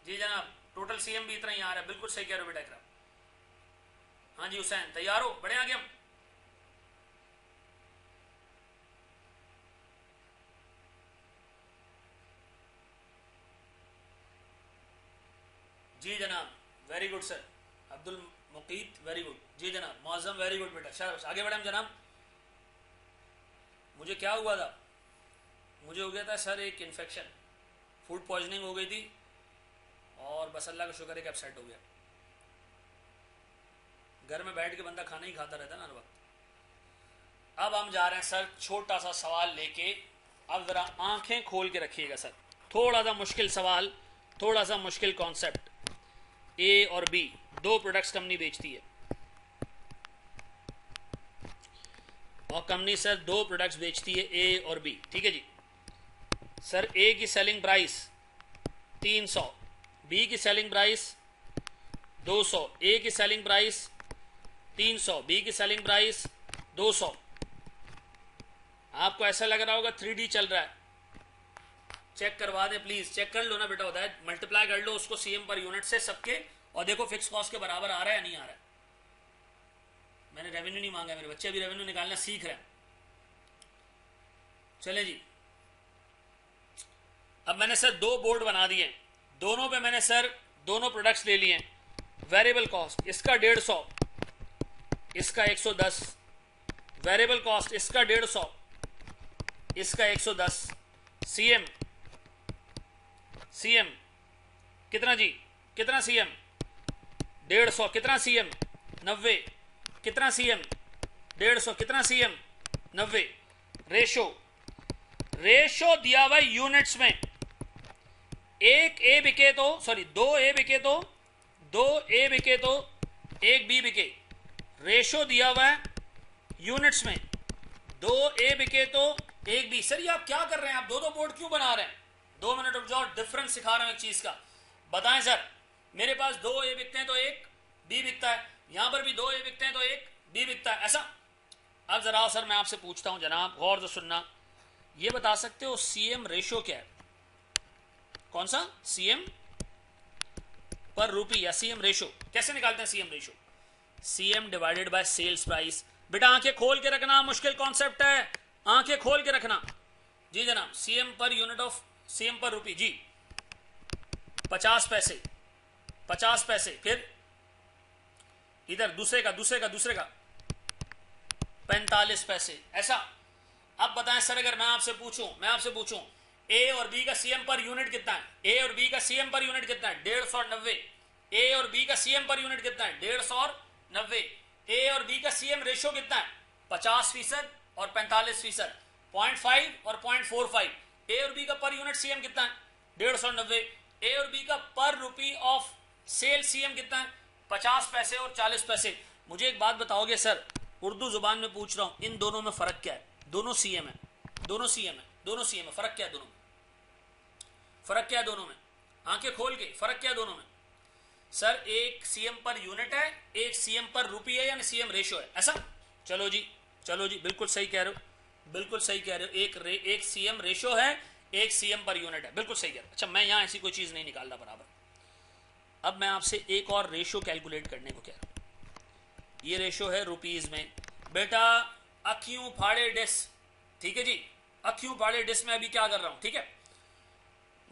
जी जनाब टोटल सीएम भी इतना ही आ रहा है। बिल्कुल सही कह रहे हो बेटा। हाँ जी हुसैन, तैयार हो? बड़े आगे हम। जी जनाब, very good sir. Abdul Mukeet, very good. जी जनाब, मौजम, वेरी गुड बेटा, शाबाश। आगे बढ़े हम जनाब। मुझे क्या हुआ था? मुझे हो गया था सर एक इन्फेक्शन, फूड पॉइजनिंग हो गई थी, और बस अल्लाह का शुक्र है कि अब सेट हो गया। घर में बैठ के बंदा खाना ही खाता रहता है ना हर वक्त। अब हम जा रहे हैं सर छोटा सा सवाल लेके। अब जरा आंखें खोल के रखिएगा सर, थोड़ा सा मुश्किल सवाल, थोड़ा सा मुश्किल कॉन्सेप्ट। ए और बी दो प्रोडक्ट्स कंपनी बेचती है, और कंपनी सर दो प्रोडक्ट्स बेचती है, ए और बी, ठीक है जी। सर ए की सेलिंग प्राइस 300, बी की सेलिंग प्राइस 200। ए की सेलिंग प्राइस 300, बी की सेलिंग प्राइस 200। आपको ऐसा लग रहा होगा 3D चल रहा है, चेक करवा दे प्लीज, चेक कर लो ना बेटा, होता है मल्टीप्लाई कर लो उसको सीएम पर यूनिट से सबके, और देखो फिक्स कॉस्ट के बराबर आ रहा है या नहीं आ रहा है। मैंने रेवेन्यू नहीं मांगा, मेरे बच्चे भी रेवेन्यू निकालना सीख रहे हैं। चले जी, अब मैंने सर दो बोर्ड बना दिए, दोनों पे मैंने सर दोनों प्रोडक्ट्स ले लिए। वेरिएबल कॉस्ट इसका 150, इसका 110। वेरिएबल कॉस्ट इसका 150, इसका 110। सीएम, सीएम कितना जी, कितना सीएम? 150। कितना सीएम? 90। कितना सीएम? 150। कितना सीएम? 90। रेशो, रेशो दिया हुआ यूनिट्स में, एक ए बिके तो, सॉरी दो ए बिके तो, दो ए बिके तो एक बी बिके। रेशो दिया हुआ है यूनिट्स में, दो ए बिके तो एक बी। सर ये आप क्या कर रहे हैं? आप दो दो बोर्ड क्यों बना रहे हैं? 2 मिनट रुक जाओ, डिफरेंस सिखा रहा हूं एक चीज का। बताएं सर, मेरे पास दो ए बिकते हैं तो एक बी बिकता है, यहां पर भी दो ए बिकते हैं तो एक बी बिकता है, ऐसा। अब जरा सर मैं आपसे पूछता हूं जनाब, गौर से सुनना, ये बता सकते हो सीएम रेशो क्या है? कौन सा? सीएम पर रूपी या सीएम रेशो? कैसे निकालते हैं CM ratio? CM divided by sales price. बेटा आंखें खोल के रखना, मुश्किल कॉन्सेप्ट है, आंखें खोल के रखना। जी जनाब, CM per unit of, CM पर रूपी जी 50 पैसे, 50 पैसे। फिर इधर दूसरे का 45 पैसे, ऐसा। अब बताएं सर, अगर मैं आपसे पूछूं ए और बी का सीएम पर यूनिट कितना है? ए और बी का सीएम पर यूनिट कितना है? 150 और 90। ए और बी का सीएम पर यूनिट कितना है? 150 और 90। ए और बी का सीएम रेशो कितना है? 50% और 45%, 0.5 और 0.45। ए और बी का पर यूनिट सीएम कितना है? 150 और 90। ए और बी का पर रूपी ऑफ सेल सीएम कितना है? 50 पैसे और 40 पैसे। मुझे एक बात बताओगे सर, उर्दू जुबान में पूछ रहा हूं, इन दोनों में फर्क क्या है? दोनों सीएम है, दोनों सीएम है, दोनों सीएम है, फर्क क्या है दोनों में? फर्क क्या है दोनों में? आंखें खोल के, फर्क क्या है दोनों में? सर एक सीएम पर यूनिट है, एक सीएम पर रूपी है, यानी सीएम रेशो है, ऐसा। चलो जी, चलो जी, बिल्कुल सही कह रहे हो, बिल्कुल सही कह रहे हो। एक सीएम रेशो है, एक सीएम पर यूनिट है, बिल्कुल सही कह रहे हो। अच्छा, मैं यहां ऐसी कोई चीज नहीं निकाल रहा बराबर। अब मैं आपसे एक और रेशो कैलकुलेट करने को कह रहा हूं। ये रेशो है रुपीज में। बेटा अखियों फाड़े डिस, ठीक है जी, अखियों फाड़े डिस में अभी क्या कर रहा हूं, ठीक है।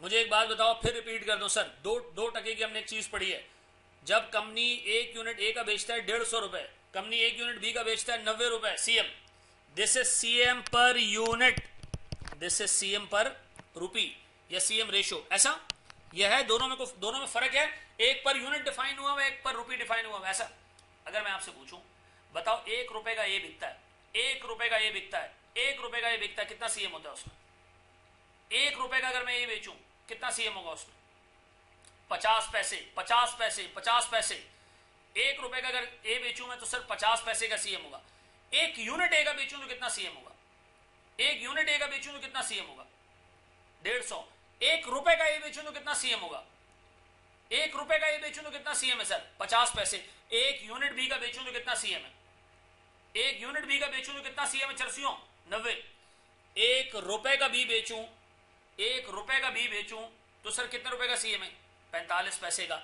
मुझे एक बात बताओ, फिर रिपीट कर दो सर, 2% की हमने एक चीज पढ़ी है। जब कंपनी एक यूनिट ए का बेचता है 150 रुपए, कंपनी एक यूनिट बी का बेचता है 90 रुपए, CM, this is CM per unit, this is CM पर रूपी या सीएम रेशो, ऐसा। यह है, दोनों में फर्क है, एक पर यूनिट डिफाइन हुआ है, एक पर रूपी डिफाइन हुआ है, ऐसा। अगर मैं आपसे पूछूं, बताओ 1 रुपए का ए बिकता है, 1 रुपए का ए बिकता है, 1 रुपए का ए बिकता है, कितना सीएम होता है उसमें? 1 रुपए का अगर मैं ए बेचूं, कितना सीएम होगा उसमें? 50 पैसे, 50 पैसे, 50 पैसे। 1 रुपए का अगर ए बेचूं मैं तो सर 50 पैसे का सीएम होगा। एक यूनिट ए का बेचूं तो कितना सीएम होगा? एक यूनिट ए का बेचूं तो कितना सीएम होगा? 150। 1 रुपए का ए बेचूं तो कितना सीएम होगा? 1 रुपए का ए बेचूं तो कितना सीएम है सर? 50 पैसे। एक यूनिट बी का बेचूं तो कितना सीएम है? एक यूनिट बी का बेचूं तो कितना सीएम है चरसियों? 90। 1 रुपए का बी बेचूं, 1 रुपए का बी बेचूं तो सर कितने रुपए का सीएम है? 45 पैसे का।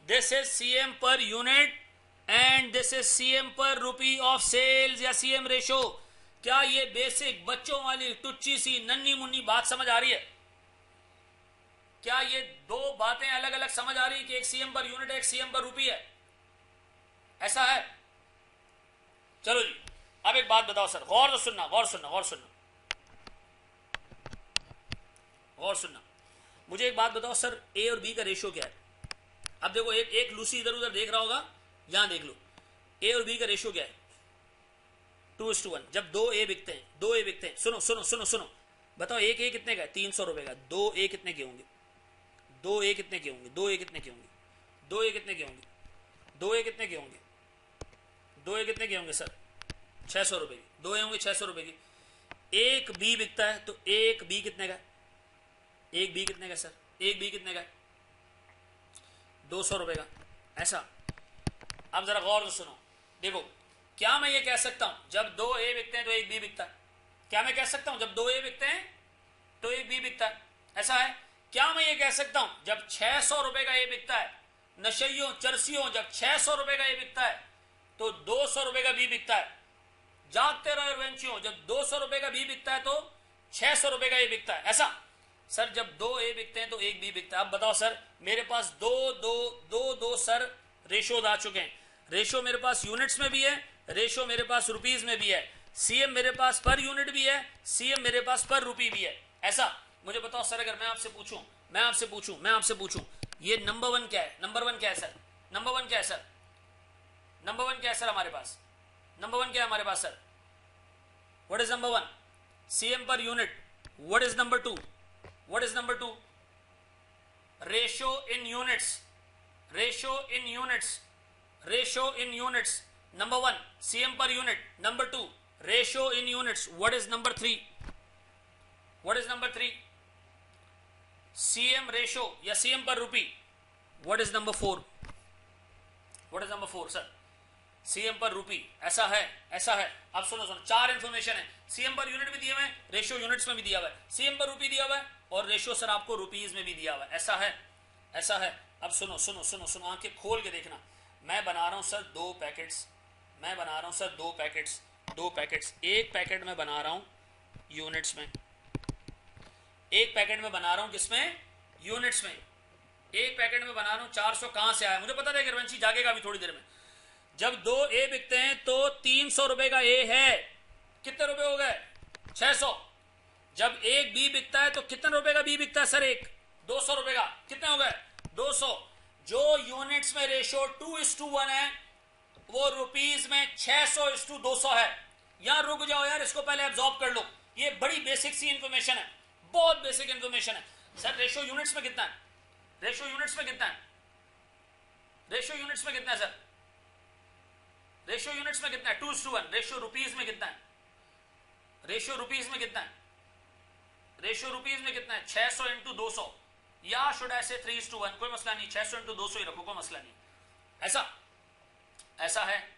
This is CM per unit and this is CM per rupee of sales या सीएम रेशो। क्या ये बेसिक बच्चों वाली टुच्ची सी नन्ही मुन्नी बात समझ आ रही है? क्या ये दो बातें अलग अलग समझ आ रही है कि एक सीएम पर यूनिट है, एक सीएम पर रुपी है? ऐसा है? चलो जी, अब एक बात बताओ सर, गौर से सुनना, गौर सुनना, गौर सुनना, गौर सुनना। मुझे एक बात बताओ सर, ए और बी का रेशियो क्या है? अब देखो, एक लूसी इधर उधर देख रहा होगा, यहां देख लो, ए और बी का रेशियो क्या है? 2:1। जब 2 ए बिकते हैं, 2 ए बिकते हैं, सुनो सुनो सुनो सुनो, बताओ एक ए कितने का है? 300 रुपए का। 2 ए कितने के होंगे? 2 ए कितने के होंगे? 2 ए कितने के होंगे? 2 ए कितने के होंगे? 2 ए कितने के होंगे? 2 ए कितने के होंगे सर? 600 रुपए की। 2 ए होंगे 600 रुपए की। एक बी बिकता है, तो एक बी कितने का? एक बी कितने का सर? एक बी कितने का? 200 रुपए का। ऐसा। अब जरा गौर से सुनो, देखो, क्या मैं ये कह सकता हूं जब 2 ए बिकते हैं तो एक बी बिकता है? क्या मैं कह सकता हूं जब 2 ए बिकते हैं तो एक बी बिकता है? ऐसा है? क्या मैं ये कह सकता हूं जब 600 रुपए का ए बिकता है, नशइयों चरसियों, जब 600 रुपए का ए बिकता है तो 200 रुपए का बी बिकता है? जागते रहो वेंचियों, जब 200 रुपए का बी बिकता है तो 600 रुपए का ए बिकता है। ऐसा? सर जब 2 ए बिकते हैं तो एक बी बिकता है। अब बताओ सर, मेरे पास दो सर रेशोज आ चुके हैं। रेशो मेरे पास यूनिट्स में भी है, रेशो मेरे पास रुपीज में भी है, सीएम मेरे पास पर यूनिट भी है, सीएम मेरे पास पर रुपी भी है। ऐसा? मुझे बताओ सर, अगर मैं आपसे पूछूं ये नंबर 1 क्या है? नंबर 1 क्या है सर? नंबर 1 क्या है सर? नंबर 1 क्या है सर हमारे पास? नंबर 1 क्या है हमारे पास sir? What is number 1? CM per unit. What is number 2? What is number 2? Ratio in units. Ratio in units. Ratio in units. Number 1 CM per unit. Number 2 ratio in units. What is number 3? What is number 3? CM ratio या CM per rupee. What is number 4? What is number 4 sir? CM per rupee. ऐसा है? ऐसा है? अब सुनो सुनो, 4 information है। CM per unit भी दिया हुआ है, रेशो यूनिट्स में भी दिया हुआ है, सीएम पर रुपी दिया हुआ है, और रेशो सर आपको रुपीज में भी दिया हुआ है। ऐसा है? ऐसा है? अब सुनो सुनो सुनो सुनो, आंखें खोल के देखना। मैं बना रहा हूं सर 2 पैकेट्स। मैं बना रहा हूं सर 2 पैकेट्स। 2 पैकेट्स। एक पैकेट में बना रहा हूं यूनिट्स में, एक पैकेट में बना रहा हूं किसमें? यूनिट्स में। एक पैकेट में बना रहा हूं 400। कहां से आया मुझे पता नहीं, गिरवंशी जागेगा अभी थोड़ी देर में। जब 2 ए बिकते हैं तो 300 रुपए का ए है। कितने रुपए हो गए? 600। जब एक बी बिकता है तो कितने रुपए का बी बिकता है सर? एक 200 रुपए का। कितने हो गए? 200। जो यूनिट्स में रेशो 2:1 है, वो रुपीज में 600:200 है। यहां रुक जाओ यार, इसको पहले एब्जॉर्ब कर लो। ये बड़ी बेसिक सी इंफॉर्मेशन है, बहुत बेसिक इंफॉर्मेशन है। सर रेशो यूनिट्स में कितना है? रेशो यूनिट्स में कितना है? रेशो यूनिट्स में कितना है सर? रेशो यूनिट्स में कितना है? 2:1। रेशो रुपीज में कितना है? रेशो रुपीज में कितना है? रेशो रुपीज में कितना है? 600:200, या शुड आई से 3:1? कोई मसला नहीं, 600:200 ही रखो, कोई मसला नहीं। ऐसा? ऐसा है?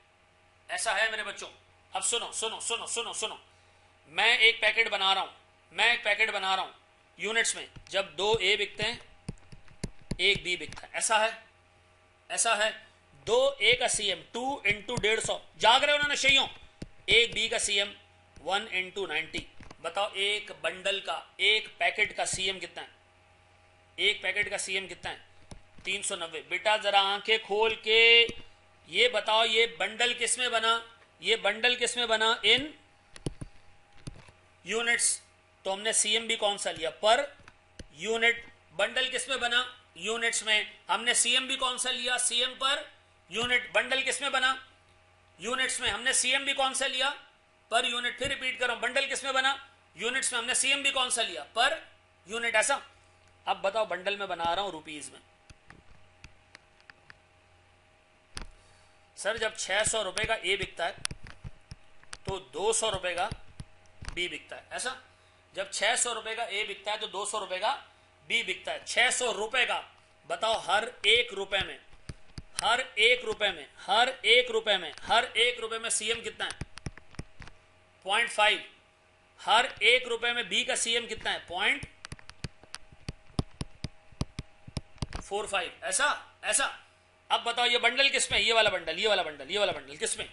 ऐसा है मेरे बच्चों? अब सुनो सुनो सुनो सुनो सुनो, मैं एक पैकेट बना रहा हूं, मैं एक पैकेट बना रहा हूं यूनिट्स में। जब 2 ए बिकते हैं, एक बी बिकता है। ऐसा है? ऐसा है? 2 ए का सीएम 2 × 150। जाग रहे हो ना नशइयों? एक बी का सीएम 1 × 90। बताओ एक बंडल का, एक पैकेट का सीएम कितना है? एक पैकेट का सीएम कितना है? 390। बेटा जरा आंखें खोल के ये बताओ, ये बंडल किसमें बना? ये बंडल किसमें बना? इन यूनिट्स। तो हमने सीएम भी कौन सा लिया? Per unit. बंडल किसमें बना? यूनिट्स में। हमने सीएम भी कौन सा लिया? CM per unit. बंडल किसमें बना? यूनिट्स में। हमने सीएम भी कौन सा लिया? Per unit. फिर रिपीट कर रहा हूं, बंडल किसमें बना? यूनिट्स में। हमने सीएम भी कौन सा लिया? Per unit. ऐसा? अब बताओ, बंडल में बना रहा हूं रुपीज में। सर जब 600 रुपए का ए बिकता है तो 200 रुपए का बी बिकता है। ऐसा? जब 600 रुपए का ए बिकता है तो 200 रुपए का बी बिकता है। 600 रुपए का। बताओ हर एक रुपए में, हर एक रुपए में, हर एक रुपए में, हर एक रुपए में सीएम कितना है? 0.5। हर एक रुपए में बी का सीएम कितना है? 0.45। ऐसा? ऐसा? अब बताओ ये बंडल किस में, ये वाला बंडल, ये वाला बंडल, ये वाला बंडल किस में,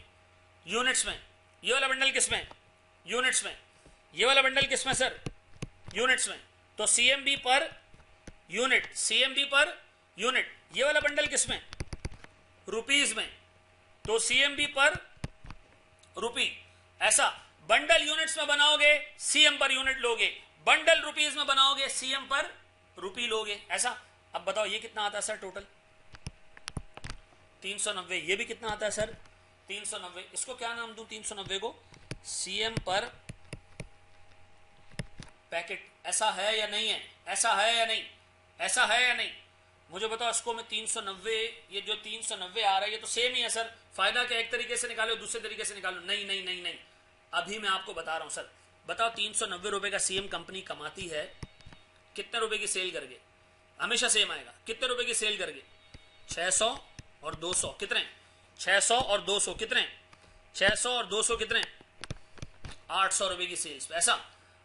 यूनिट्स में। ये वाला बंडल किस में, यूनिट्स में। ये वाला बंडल किस में सर, यूनिट्स में। तो CMB per unit, CMB per unit. ये वाला बंडल किस में, रुपीज में। तो सीएमबी पर रुपी। ऐसा बंडल यूनिट्स में बनाओगे सीएम पर यूनिट लोगे, बंडल रुपीज में बनाओगे सीएम पर रुपी लोगे। ऐसा। अब बताओ ये कितना आता है सर टोटल, 390। ये भी कितना आता है सर, 390। इसको क्या नाम दूं 390 को, सीएम पर पैकेट। ऐसा है या नहीं है, ऐसा है या नहीं, ऐसा है या नहीं, मुझे बताओ। इसको मैं 390, ये जो 390 आ रहा है ये तो सेम ही है सर। फायदा क्या, एक तरीके से निकालो दूसरे तरीके से निकालो। नहीं नहीं नहीं नहीं, अभी मैं आपको बता रहा हूं सर। बताओ 390 रुपए का सीएम कंपनी कमाती है, कितने रुपए की सेल करके, हमेशा सेम आएगा। कितने रुपए की सेल करके, 600 और 200 कितने, 600 और 200 कितने, 600 और 200 कितने, 800 रुपए की सेल्स पे। ऐसा।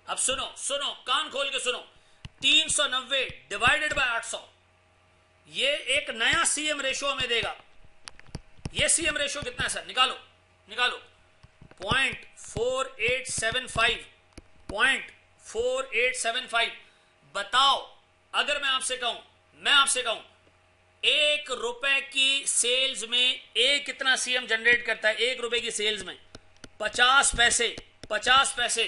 अब सुनो सुनो, कान खोल के सुनो, 390 डिवाइडेड बाय 800, ये एक नया सीएम रेशो हमें देगा। ये सीएम रेशो कितना है सर, निकालो निकालो, 0.4875, 0.4875। बताओ अगर मैं आपसे कहूं 1 रुपए की सेल्स में ए कितना सीएम जनरेट करता है, 1 रुपए की सेल्स में 50 पैसे, 50 पैसे।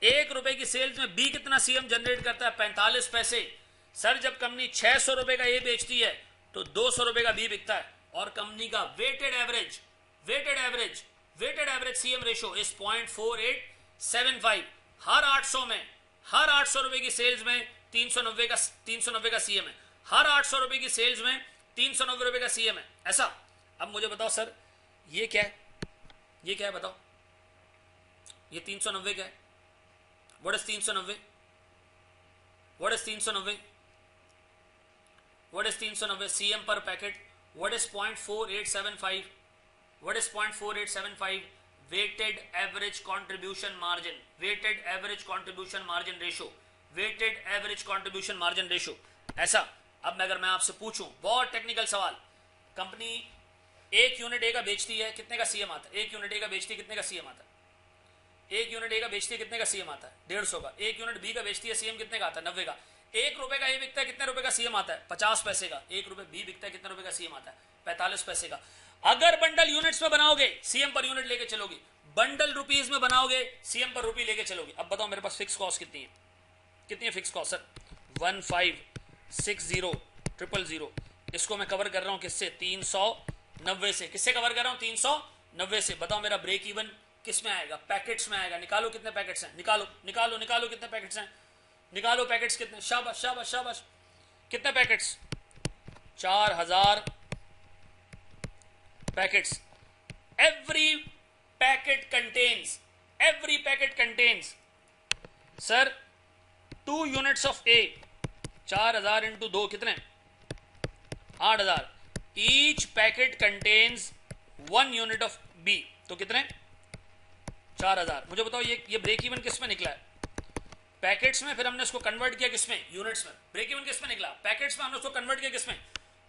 1 रुपए की सेल्स में बी कितना सीएम जनरेट करता है, 45 पैसे। सर जब कंपनी 600 रुपए का ए बेचती है तो 200 रुपए का बी बिकता है, और कंपनी का weighted average CM ratio is 0.4875। हर 800 में, हर 800 रुपए की सेल्स में 390 का सीएम है, हर 800 रुपए की सेल्स में 390 रुपए का सीएम है। ऐसा। अब मुझे बताओ सर ये क्या है, ये क्या है बताओ, ये 390 क्या है, what is 390, what is 390, what is 390 CM per packet, what is 0.4875, what is 0.4875, weighted average contribution margin, weighted average contribution margin ratio, weighted average contribution margin ratio. ऐसा। अब अगर मैं आपसे पूछूं, बहुत टेक्निकल सवाल, कंपनी 1 यूनिट ए का बेचती है, कितने का सीएम आता है, 1 यूनिट ए का बेचती है कितने का सीएम आता है, 1 यूनिट ए का बेचती है कितने का सीएम आता है, 150 का। 1 यूनिट बी का बेचती है, सीएम कितने का आता है, 90 का। 1 रुपए का ए बिकता है, कितने रुपए का सीएम आता है, 50 पैसे का। 1 रुपए बी बिकता है, कितने रुपए का सीएम आता है, 45 पैसे का। अगर बंडल यूनिट्स में बनाओगे सीएम पर यूनिट लेके चलोगे, बंडल रुपीज में बनाओगे सीएम पर रुपी लेके चलोगे। अब बताओ मेरे पास फिक्स कॉस्ट कितनी है, कितनी है फिक्स कॉस्ट सर, 1560000। इसको मैं कवर कर रहा हूं किससे, 390 से। किससे कवर कर रहा हूं, 390 से। बताओ मेरा ब्रेक इवन किस में आएगा, पैकेट्स में आएगा। निकालो कितने पैकेट्स हैं, निकालो निकालो निकालो कितने पैकेट्स हैं, निकालो पैकेट्स कितने। शाबाश शाबाश शाबाश, कितने packets, 4000 packets. Every packet contains sir 2 units of A. 4000 into 2 कितने, 8000। Each packet contains 1 unit of B, तो कितने, 4000। मुझे बताओ ये ब्रेक इवन किस में निकला है, पैकेट्स में। फिर हमने उसको कन्वर्ट किया किस में, यूनिट्स में। ब्रेक इवन किस में निकला, पैकेट्स में। हमने उसको कन्वर्ट किया किस में,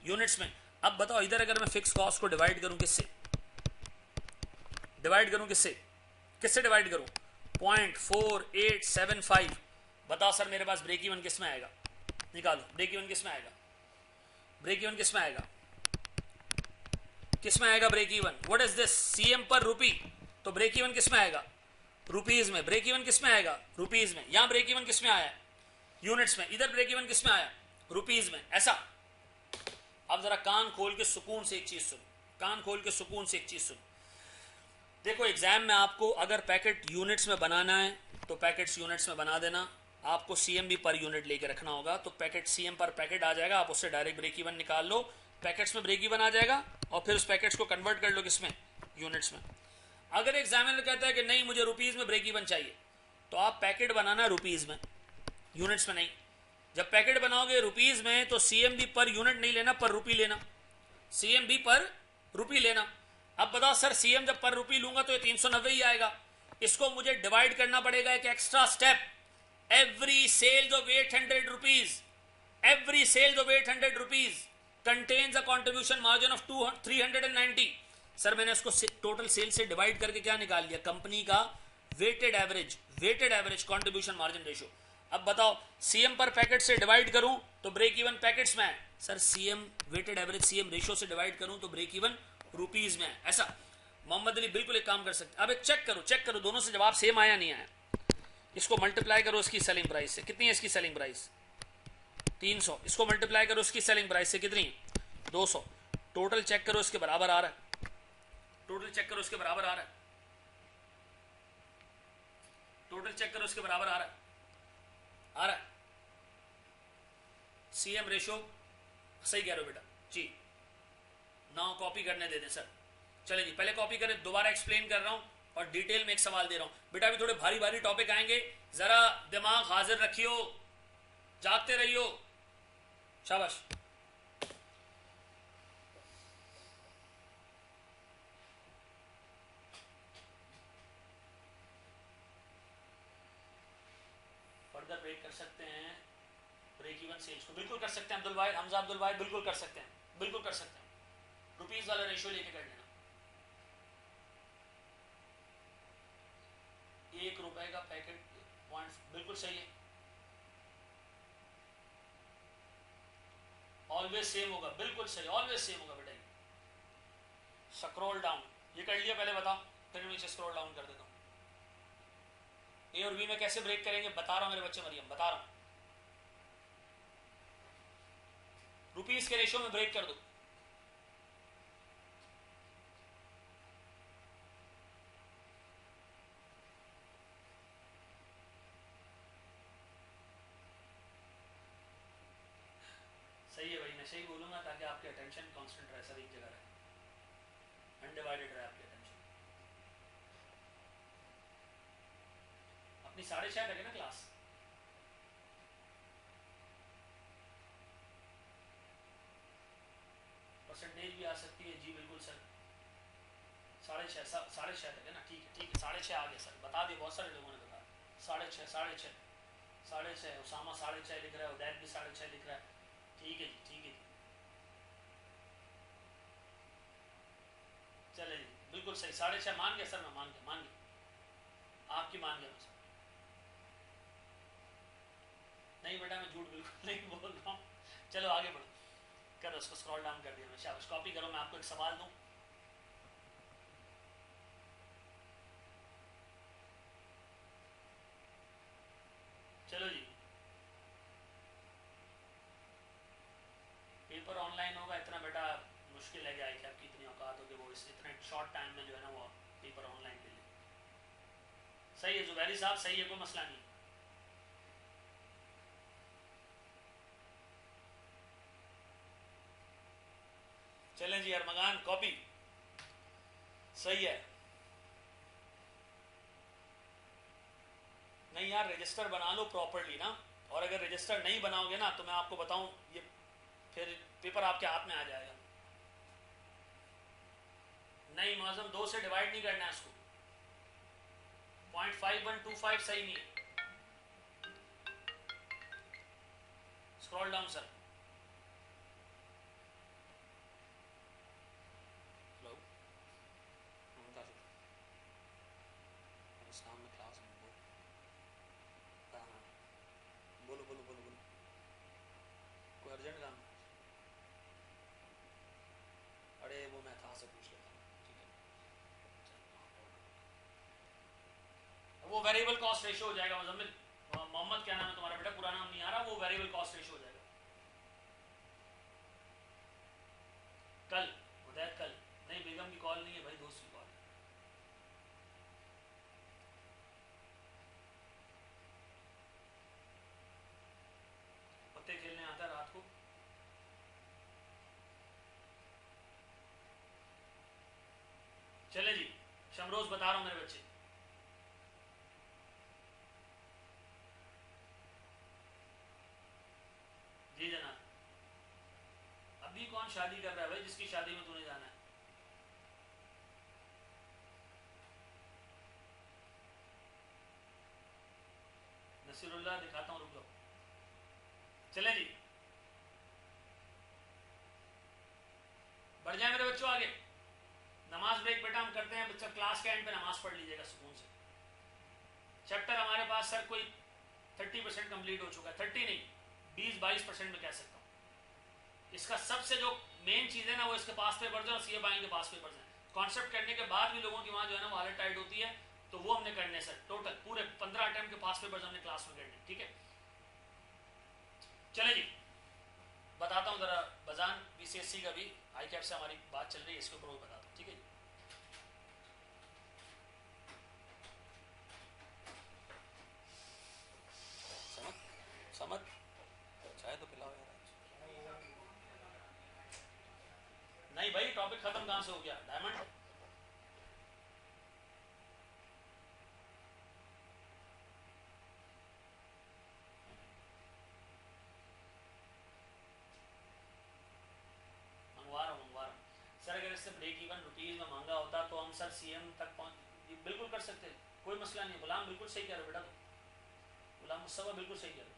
यूनिट्स में। अब बताओ इधर अगर मैं फिक्स कॉस्ट को डिवाइड करूं किससे, डिवाइड करूं किससे, किससे डिवाइड करूं, 0.4875। बताओ सर मेरे पास ब्रेक इवन किस में आएगा, निकालो ब्रेक इवन किस में आएगा, ब्रेक इवन किस में आएगा, किस में आएगा break even. What is this, CM per rupee, तो ब्रेक इवन किस में आएगा, रुपीज में। ब्रेक इवन किस में आएगा, रुपीज में। यहां ब्रेक इवन किस में आया, यूनिट्स में। इधर ब्रेक इवन किस में आया, रुपीज में। ऐसा। अब जरा कान खोल के सुकून से एक चीज सुनो, कान खोल के सुकून से एक चीज सुनो। देखो एग्जाम में आपको अगर पैकेट यूनिट्स में बनाना है तो पैकेट्स यूनिट्स में बना देना, आपको सीएम भी पर यूनिट लेके रखना होगा, तो पैकेट सीएम पर पैकेट आ जाएगा, आप उससे डायरेक्ट ब्रेक इवन निकाल लो, पैकेट्स में ब्रेक इवन आ जाएगा, और फिर उस पैकेट्स को कन्वर्ट कर लो किसमें, यूनिट्स में। अगर एग्जामिनर कहता है कि नहीं मुझे रुपीज में ब्रेक इवन चाहिए, तो आप पैकेट बनाना रुपीज में, यूनिट्स में नहीं। जब पैकेट बनाओगे रुपीज में तो सीएम भी पर यूनिट नहीं लेना, पर रुपी लेना, सीएम भी पर रुपी लेना। अब बताओ सर सीएम जब पर रुपी लूंगा तो ये 390 ही आएगा। इसको मुझे डिवाइड करना पड़ेगा एक extra step, every sales of 800 rupees, every sales of 800 rupees contains a contribution margin of 390। Sir मैंने उसको टोटल सेल से डिवाइड करके क्या निकाल लिया, कंपनी का weighted average contribution margin ratio. अब बताओ सीएम पर पैकेट से डिवाइड करूं तो ब्रेक इवन पैकेट्स में है sir, CM weighted average CM ratio से डिवाइड करूं तो ब्रेक इवन रुपीज में है। ऐसा मोहम्मद अली बिल्कुल एक काम कर सकते। अब एक चेक करो दोनों से जवाब सेम आया नहीं आया। इसको मल्टीप्लाई करो इसकी सेलिंग प्राइस से, कितनी है इसकी सेलिंग प्राइस 300। इसको मल्टीप्लाई करो इसकी सेलिंग प्राइस से, कितनी 200। टोटल चेक करो इसके बराबर आ रहा है, टोटल चेक करो इसके बराबर आ रहा है, टोटल चेक करो इसके बराबर आ रहा है। सीएम रेशो सही कह रहे हो बेटा जी। ना कॉपी करने दे दें सर। चले जी पहले कॉपी करें, दोबारा एक्सप्लेन कर रहा हूं और डिटेल में एक सवाल दे रहा हूं बेटा। अभी थोड़े भारी भारी टॉपिक आएंगे, जरा दिमाग हाजिर रखियो, जागते रहियो। शाबाश। फर्दर ब्रेक कर सकते हैं ब्रेक इवन सेल्स को, बिल्कुल कर सकते हैं अब्दुल वाहिद, हमजा अब्दुल वाहिद, बिल्कुल कर सकते हैं, बिल्कुल कर सकते हैं। रुपीज वाला रेशियो लेके कर लेना। 1 रुपए का पैकेट पॉइंट, बिल्कुल सही है। ऑलवेज सेम होगा, बिल्कुल सही, ऑलवेज सेम होगा बेटा। स्क्रॉल डाउन, ये कर लिया पहले बताओ, फिर नीचे स्क्रॉल डाउन कर देता हूँ। ए और बी में कैसे ब्रेक करेंगे बता रहा हूँ मेरे बच्चे, मरियम बता रहा हूँ। रुपीस के रेशियो में ब्रेक कर दो। सही है भाई, मैं सही बोलूंगा ताकि आपकी अटेंशन कांस्टेंट रहे, सर एक जगह रहे, अनडिवाइडेड रहे आपकी अटेंशन। अपनी 6:30 लगे ना क्लास। परसेंटेज भी आ सकती है जी, बिल्कुल सर। 6:30 तक है ना, ठीक है ठीक है। 6:30 आ गया सर, बता दिए, बहुत सारे लोगों ने बताया 6:30। उसामा 6:30 लिख रहा है, उदैर भी 6:30 लिख रहा है। ठीक है जी, ठीक है जी। चले जी, बिल्कुल सही 6:30 मान गया सर, मैं मान गया आपकी, मान गया सर। नहीं बेटा मैं झूठ बिल्कुल नहीं बोल रहा हूँ। चलो आगे बढ़ो, करो उसको स्क्रॉल डाउन कर दिया मैं, शाबाश। कॉपी करो, मैं आपको एक सवाल दूं। चलो जी, पेपर ऑनलाइन होगा इतना बेटा मुश्किल है क्या, कि आपकी इतनी औकात हो कि वो इस इतने शॉर्ट टाइम में जो है ना वो पेपर ऑनलाइन ले ले। सही है जुबैरी साहब, सही है, कोई मसला नहीं। चलें जी अरमगान, कॉपी सही है। नहीं यार रजिस्टर बना लो प्रॉपरली ना, और अगर रजिस्टर नहीं बनाओगे ना तो मैं आपको बताऊं ये फिर पेपर आपके हाथ में आ जाएगा। नहीं मौजम 2 से डिवाइड नहीं करना है इसको, 0.5125 सही नहीं है। Scroll down sir. हेलो इस्लाम में क्लास में बोलो बोलो बोलो बोलो, कोई अर्जेंट काम? अरे वो मैं था से पूछ लेता हूँ, ठीक है। वो वेरिएबल कॉस्ट रेशियो हो जाएगा मुजम्मिल। मोहम्मद क्या नाम है तुम्हारा बेटा, पूरा नाम नहीं आ रहा, वो वेरिएबल कॉस्ट रेशियो हो जाएगा। कल उदय, कल नहीं, बेगम की कॉल नहीं है भाई, दोस्त की कॉल। पत्ते खेलने आता है रात को। चले जी, शमरोज बता रहा हूँ मेरे बच्चे। जी जनाब। अभी कौन शादी कर रहा है भाई जिसकी शादी में तूने जाना है? नसीरुल्लाह दिखाता हूँ, रुक जाओ। चले जी, बच्चों आगे नमाज ब्रेक बेटा हम करते हैं, बच्चा क्लास के एंड पे नमाज पढ़ लीजिएगा सुकून से। चैप्टर हमारे पास सर कोई 30% कंप्लीट हो चुका है, 30 नहीं 20-22% में कह सकता हूँ। इसका सबसे जो मेन चीज़ है ना वो इसके पास पेपर्स और सीए बाई के पास पेपर्स हैं। कॉन्सेप्ट करने के बाद भी लोगों की वहाँ जो है ना वो हालत टाइट होती है, तो वो हमने करने सर टोटल पूरे 15 अटेम्प्ट के पास पेपर्स हमने क्लास में करने, ठीक है। चले जी बताता हूँ ज़रा बजान बीसीएससी का भी आई कैप से हमारी बात चल रही है, इसके ऊपर वो बताता हूँ, ठीक है जी। समझ चाहे तो पिलाओ यार। नहीं भाई टॉपिक खत्म कहाँ से हो गया, डायमंड मंगवा रहा हूँ सर। अगर इससे ब्रेक इवन रुपीज में मांगा होता तो हम सर सीएम तक पहुँच बिल्कुल कर सकते, कोई मसला नहीं। गुलाम बिल्कुल सही कह रहे हो बेटा, तो गुलाम मुस्तफा बिल्कुल सही कह रहे हो।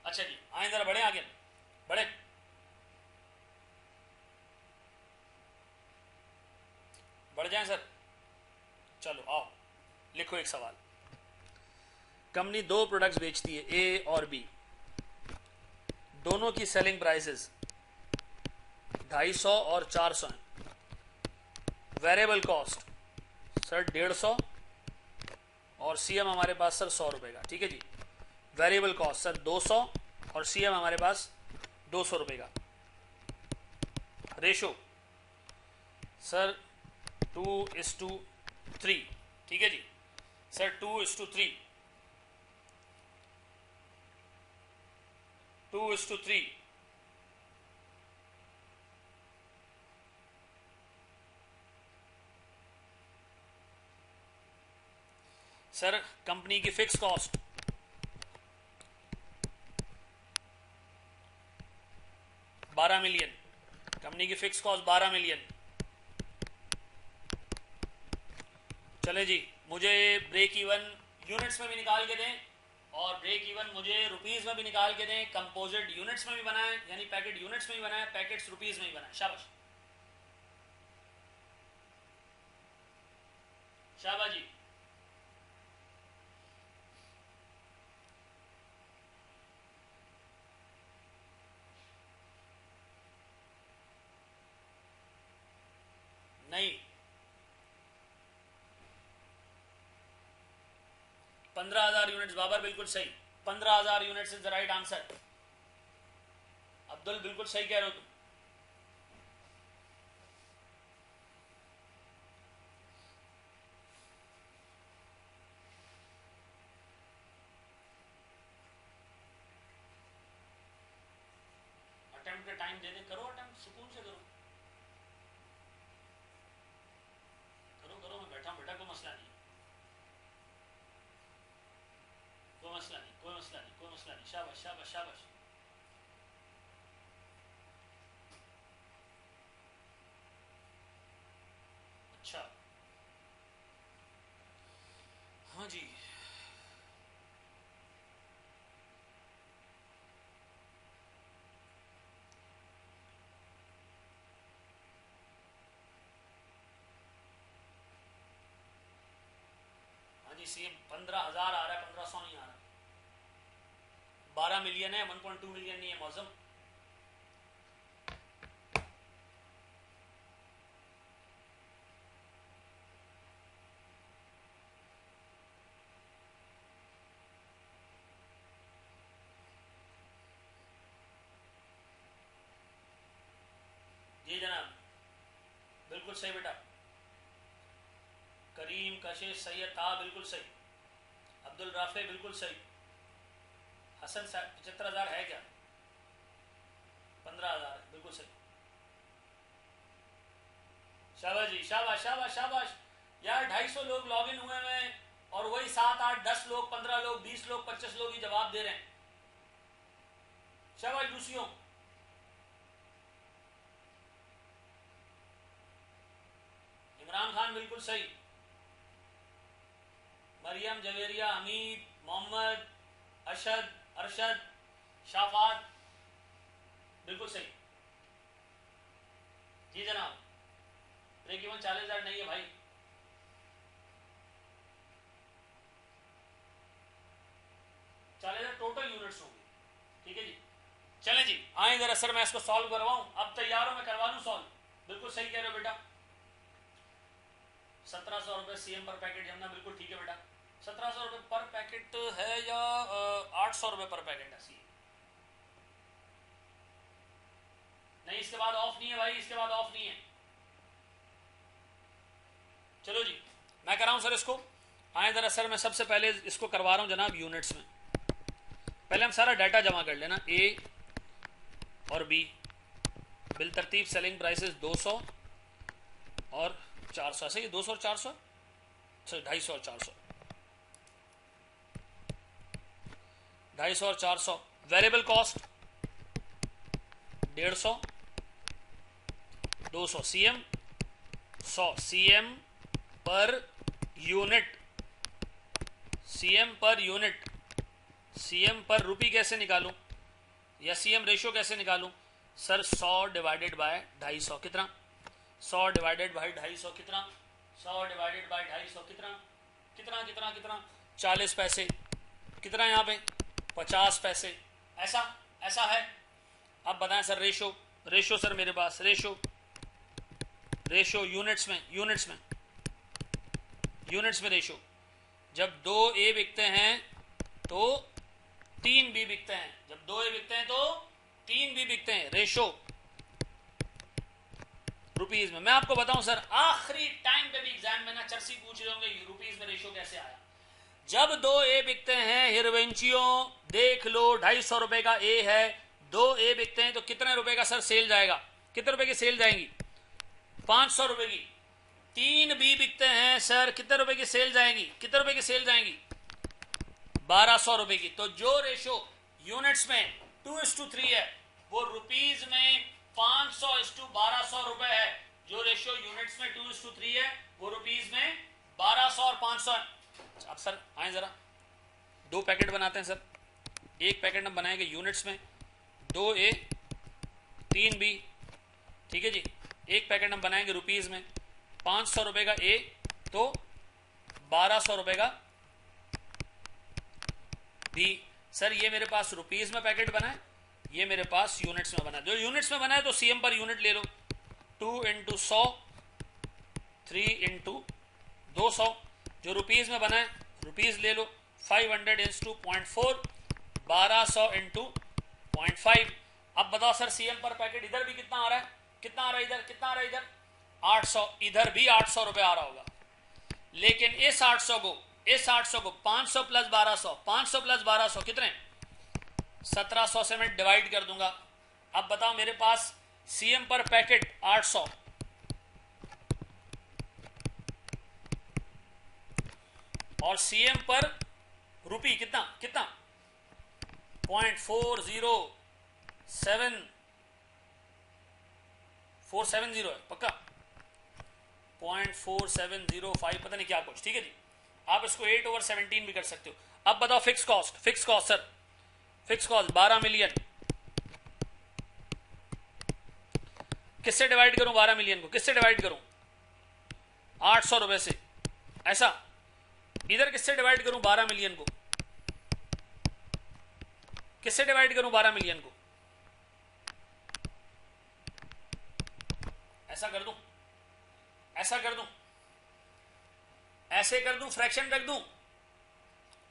अच्छा जी आए जरा बढ़े आगे, बढ़े बढ़ जाएं सर। चलो आओ लिखो एक सवाल। कंपनी दो प्रोडक्ट्स बेचती है ए और बी, दोनों की सेलिंग प्राइसेस 250 और 400 हैं। वेरिएबल कॉस्ट सर 150 और सीएम हमारे पास सर 100 रुपए का, ठीक है जी। वेरिएबल कॉस्ट सर 200 और सीएम हमारे पास 200 रुपए का। रेशो सर 2:3, ठीक है जी सर 2:3 2:3। सर कंपनी की फिक्स कॉस्ट 12 मिलियन, कंपनी की फिक्स कॉस्ट 12 मिलियन। चले जी मुझे ब्रेक इवन यूनिट्स में भी निकाल के दें और ब्रेक इवन मुझे रुपीस में भी निकाल के दें। कंपोजिट यूनिट्स में भी बनाएं, यानी पैकेट यूनिट्स में भी बनाएं, पैकेट्स रुपीस में भी बनाएं। शाबाश शाबाश जी। नहीं 15,000 यूनिट्स बाबर बिल्कुल सही, 15,000 units is the right answer. Abdul बिल्कुल सही कह रहे हो तुम। अटेम्प्ट का टाइम दे दे, करो अटेम्प्ट सुकून से करो करो करो। मैं बैठा हूँ बेटा, कोई मसला नहीं, कोई मसला नहीं, कोई मसला नहीं, कोई मसला नहीं। शाबाश शाबाश शाबाश। अच्छा हाँ जी हाँ जी सीएम 15,000 आ रहा है, 1,500 नहीं आ रहा। 12 मिलियन है, 1.2 मिलियन नहीं है मौसम। जी जनाब बिल्कुल सही बेटा। करीम कशिश सैयद था बिल्कुल सही। अब्दुल राफे बिल्कुल सही। हसन 75,000 है क्या? 15,000 बिल्कुल सही। शाबाश जी शाबाश शाबाश शाबाश। यार 250 लोग लॉग इन हुए हैं और वही 7 8 10 लोग 15 लोग 20 लोग 25 लोग ही जवाब दे रहे हैं। शाबाश लूसियों। इमरान खान बिल्कुल सही। मरियम जवेरिया हमीद मोहम्मद अरशद शाफात बिल्कुल सही। जी जनाब, ब्रेक इवन 40,000 नहीं है भाई। टोटल यूनिट्स होंगी, ठीक है जी। चलें जी, आए इधर। सर मैं इसको सॉल्व करवाऊं, अब तैयार हो, मैं करवा लूं सॉल्व। बिल्कुल सही कह रहे हो बेटा, 1700 रुपये सीएम पर पैकेट जमना, बिल्कुल ठीक है बेटा। 1700 रुपये पर पैकेट है या 800 रुपये पर पैकेट है सीएम? नहीं, इसके बाद ऑफ नहीं है भाई, इसके बाद ऑफ नहीं है। चलो जी, मैं कराऊं सर इसको। आए जरा सर, मैं सबसे पहले इसको करवा रहा हूं जनाब यूनिट्स में। पहले हम सारा डाटा जमा कर लेना। ए और बी बिल तरतीब सेलिंग प्राइसेस 200 और 400, ऐसे ही 200 और 400, सॉरी 250 और 400, 250 और 400। Variable cost 150, 200 CM, 100 CM per unit, CM per unit. CM per रुपी कैसे निकालूं, या सीएम रेशियो कैसे निकालूं सर? 100 डिवाइडेड बाय 250 कितना? 100 डिवाइडेड बाय 250 कितना? 100 डिवाइडेड बाय 250 कितना? कितना कितना कितना? 40 पैसे। कितना यहाँ पे? 50 पैसे। ऐसा ऐसा है। अब बताएं सर रेशो, रेशो सर मेरे पास रेशो, रेशो यूनिट्स में, यूनिट्स में, यूनिट्स में रेशो। जब 2 ए बिकते हैं तो 3 बी बिकते हैं, जब 2 ए बिकते हैं तो 3 बी बिकते हैं। रेशो रुपीज में। मैं आपको बताऊं सर, आखिरी टाइम पे भी एग्जाम में ना चर्सी पूछ रहे होंगे रुपीज में रेशो कैसे आया। जब 2 ए बिकते हैं हिरवेंचियो, देख लो 250 रुपए का ए है, 2 ए बिकते हैं तो कितने रुपए का सर सेल जाएगा? कितने रुपए की सेल जाएंगी? 500 रुपए की। 3 बी बिकते हैं सर, कितने रुपए की सेल जाएंगी? कितने रुपए की सेल जाएंगी? 1200 रुपए की। तो जो रेशो यूनिट्स में 2:3 है, वो रुपीज में 500:1200 रुपए है। जो रेशियो यूनिट्स में 2:3 है, वो रुपीज में 1200 और 500 है। अब सर आए जरा, 2 पैकेट बनाते हैं सर। एक पैकेट हम बनाएंगे यूनिट्स में, 2 ए 3 बी, ठीक है जी। एक पैकेट हम बनाएंगे रुपीज में, 500 रुपए का ए तो 1200 रुपए का बी। सर ये मेरे पास रुपीज में पैकेट बना है, ये मेरे पास यूनिट्स में बना है। जो यूनिट्स में बना है तो सीएम पर यूनिट ले लो, 2 × 100, 3 × 200। जो रुपीज में बना है रुपीज ले लो, 500 × 0.4, 1200 × 0.5। अब बताओ सर सीएम पर पैकेट इधर भी कितना आ रहा है? कितना आ रहा है इधर? कितना आ रहा है इधर? 800। इधर भी 800 रुपए आ रहा होगा, लेकिन इस 800 को 500 + 1200, 500 + 1200 कितने? 1700 से मैं डिवाइड कर दूंगा। अब बताओ मेरे पास सीएम पर पैकेट 800 और सीएम पर रुपी कितना? कितना? 0.470 है पक्का, 0.4705 पता नहीं क्या कुछ, ठीक है जी। आप इसको 8/17 भी कर सकते हो। अब बताओ fix cost, fix cost sir, fix cost 12 million. किससे डिवाइड करूं 12 मिलियन को? किससे डिवाइड करूं? 800 रुपए से। ऐसा इधर किससे डिवाइड करूं 12 मिलियन को? किससे डिवाइड करूं 12 मिलियन को? ऐसा कर दूं, ऐसा कर दूं, ऐसे कर दूं, फ्रैक्शन रख दूं,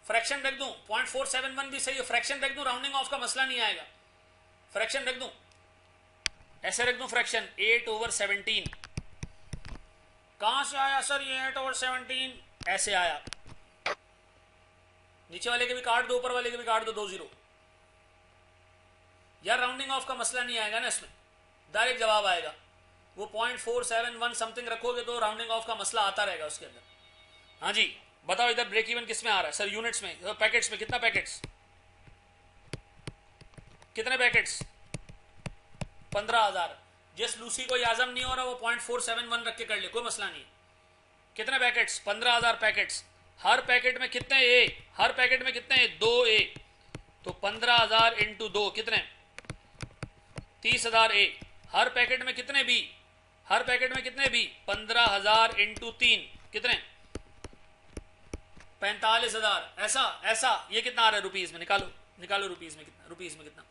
फ्रैक्शन रख दूं। 0.471 भी सही है, फ्रैक्शन रख दूं, राउंडिंग ऑफ का मसला नहीं आएगा। फ्रैक्शन रख दूं, ऐसे रख दूं फ्रैक्शन 8/17। कहां से आया सर ये 8/17? ऐसे आया। नीचे वाले के भी काट दो, ऊपर वाले के भी काट दो, 2 0। यार राउंडिंग ऑफ का मसला नहीं आएगा ना इसमें, डायरेक्ट जवाब आएगा। वो 0.471 समथिंग रखोगे तो राउंडिंग ऑफ का मसला आता रहेगा उसके अंदर। हाँ जी बताओ इधर ब्रेक इवन किस में आ रहा है सर? यूनिट्स में, तो पैकेट्स में। कितना पैकेट्स? कितने पैकेट्स? 15,000। जिस लूसी को आजम नहीं हो रहा वो 0.471 रख के कर ले, कोई मसला नहीं। कितने पैकेट्स? 15,000 पैकेट्स। हर पैकेट में कितने ए? हर पैकेट में कितने ए? 2 ए। तो 15,000 × 2 कितने? 30,000 ए। हर पैकेट में कितने बी? हर पैकेट में कितने भी 15,000 इंटू 3 कितने 45,000। ऐसा ऐसा ये कितना आ रहा है रुपीज में, निकालो निकालो रुपीज में कितना, रुपीज में कितना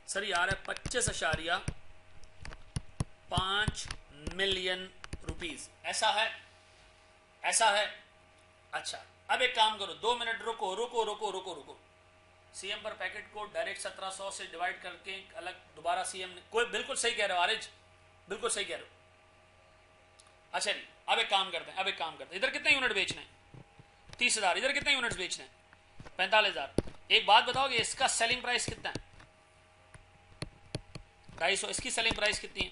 सर ये आ रहा है 25.5 मिलियन रुपीज। ऐसा है ऐसा है। अच्छा अब एक काम करो, 2 मिनट रुको रुको रुको रुको रुको। सीएम पर पैकेट को डायरेक्ट 1700 से डिवाइड करके अलग दोबारा सीएम ने, कोई बिल्कुल सही कह रहे हो आरिज, बिल्कुल सही कह रहे हो। अच्छा जी अब एक काम करते हैं, अब एक काम करते हैं, इधर कितने यूनिट बेचने हैं 30,000, इधर कितने यूनिट्स बेचने हैं 45,000। एक बात बताओगे इसका सेलिंग प्राइस कितना है 250, इसकी सेलिंग प्राइस कितनी है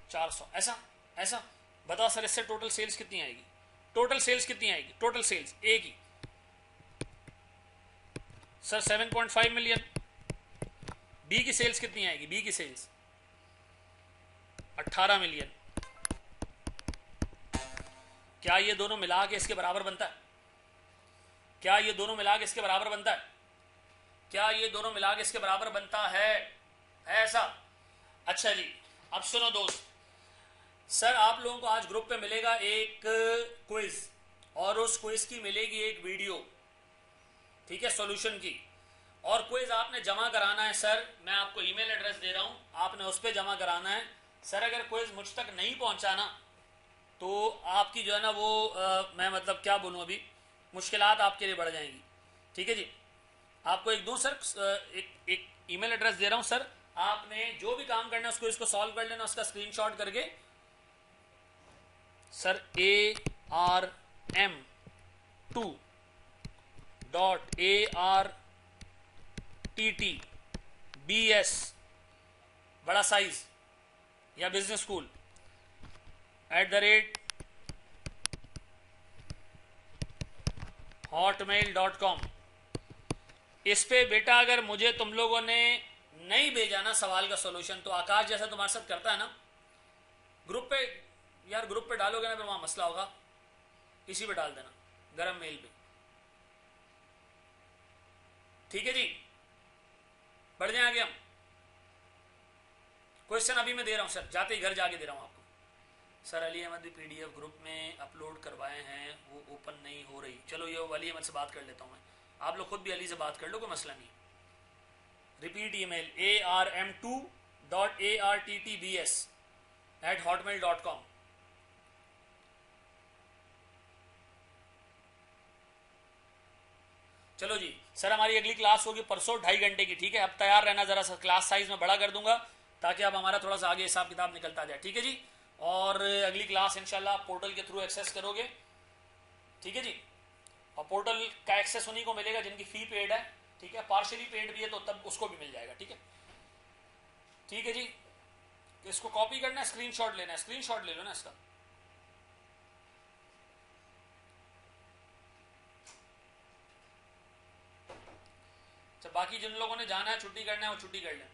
400। ऐसा ऐसा बताओ सर इससे टोटल सेल्स कितनी आएगी, टोटल सेल्स कितनी आएगी, टोटल सेल्स एक ही सर 7.5 मिलियन। बी की सेल्स कितनी आएगी, बी की सेल्स 18 मिलियन। क्या ये दोनों मिला के इसके बराबर बनता है, क्या ये दोनों मिला के इसके बराबर बनता है, क्या ये दोनों मिला के इसके बराबर बनता है ऐसा। अच्छा जी अब सुनो दोस्त, सर आप लोगों को आज ग्रुप पे मिलेगा एक क्विज और उस क्विज की मिलेगी एक वीडियो, ठीक है, सॉल्यूशन की। और क्विज आपने जमा कराना है सर, मैं आपको ईमेल एड्रेस दे रहा हूं, आपने उस पर जमा कराना है सर। अगर क्विज मुझ तक नहीं पहुंचा ना तो आपकी जो है ना वो मैं मतलब क्या बोलूं, अभी मुश्किलात आपके लिए बढ़ जाएंगी, ठीक है जी। आपको एक दो सर एक ईमेल एड्रेस दे रहा हूं सर, आपने जो भी काम करना है उसको इसको सॉल्व कर लेना, उसका स्क्रीनशॉट करके सर ARM2.ARTTBS बड़ा साइज या बिजनेस स्कूल @hotmail.com। इस पे बेटा अगर मुझे तुम लोगों ने नहीं भेजा ना सवाल का सॉल्यूशन, तो आकाश जैसा तुम्हारे साथ करता है ना ग्रुप पे, यार ग्रुप पे डालोगे ना फिर वहां मसला होगा, इसी पे डाल देना गरम मेल पे, ठीक है जी। बढ़ जाए आगे हम। क्वेश्चन अभी मैं दे रहा हूं सर, जाते ही घर जाके दे रहा हूं आपको। सर अली अहमद भी पीडीएफ ग्रुप में अपलोड करवाए हैं, वो ओपन नहीं हो रही। चलो ये अली अहमद से बात कर लेता हूं मैं, आप लोग खुद भी अली से बात कर लो, कोई मसला नहीं। Repeat email ARM2.ARTTBS@hotmail.com। चलो जी सर हमारी अगली क्लास होगी परसों 2.5 घंटे की, ठीक है। अब तैयार रहना जरा सा, क्लास साइज में बड़ा कर दूंगा ताकि अब हमारा थोड़ा सा आगे हिसाब किताब निकलता जाए, ठीक है जी। और अगली क्लास इंशाल्लाह आप पोर्टल के थ्रू एक्सेस करोगे, ठीक है जी। और पोर्टल का एक्सेस उन्हीं को मिलेगा जिनकी फी पेड है, ठीक है। पार्शियली पेड भी है तो तब उसको भी मिल जाएगा, ठीक है, ठीक है जी। इसको कॉपी करना है, स्क्रीनशॉट लेना है, स्क्रीनशॉट ले लो ना इसका। तो बाकी जिन लोगों ने जाना है छुट्टी करना है वो छुट्टी कर लें।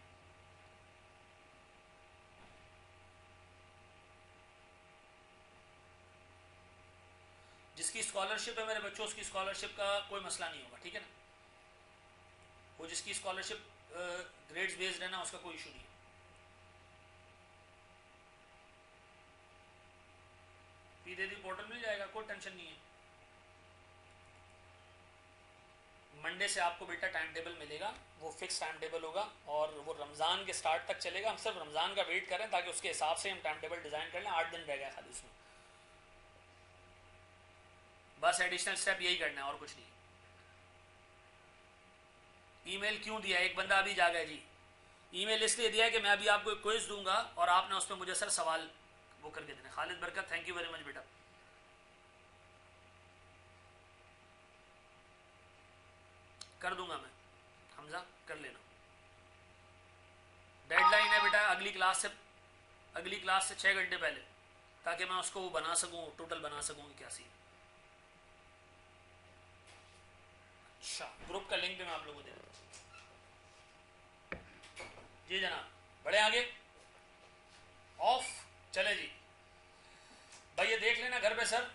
जिसकी स्कॉलरशिप है मेरे बच्चों, उसकी स्कॉलरशिप का कोई मसला नहीं होगा, ठीक है ना। वो जिसकी स्कॉलरशिप ग्रेड्स बेस्ड है ना, उसका कोई इशू नहीं है। फी दे दी पोर्टल मिल जाएगा, कोई टेंशन नहीं है। मंडे से आपको बेटा टाइम टेबल मिलेगा, वो फिक्स टाइम टेबल होगा और वो रमज़ान के स्टार्ट तक चलेगा। हम सिर्फ रमज़ान का वेट करें ताकि उसके हिसाब से हम टाइम टेबल डिज़ाइन कर लें। 8 दिन रह गया खाली उसमें, बस एडिशनल स्टेप यही करना है और कुछ नहीं। ईमेल क्यों दिया, एक बंदा अभी जागा जी। ईमेल इसलिए दिया है कि मैं अभी आपको एक क्विज दूंगा और आपने उस पर मुझे सर सवाल वो करके देना। खालिद बरकत थैंक यू वेरी मच बेटा। कर दूंगा मैं, हमजा कर लेना। डेडलाइन है बेटा अगली क्लास से 6 घंटे पहले, ताकि मैं उसको वो बना सकूं, टोटल बना सकूं क्या सी। अच्छा ग्रुप का लिंक भी मैं आप लोगों को दे दूँ जी जनाब। बढ़े आगे, ऑफ चले जी भाई, ये देख लेना घर पे सर,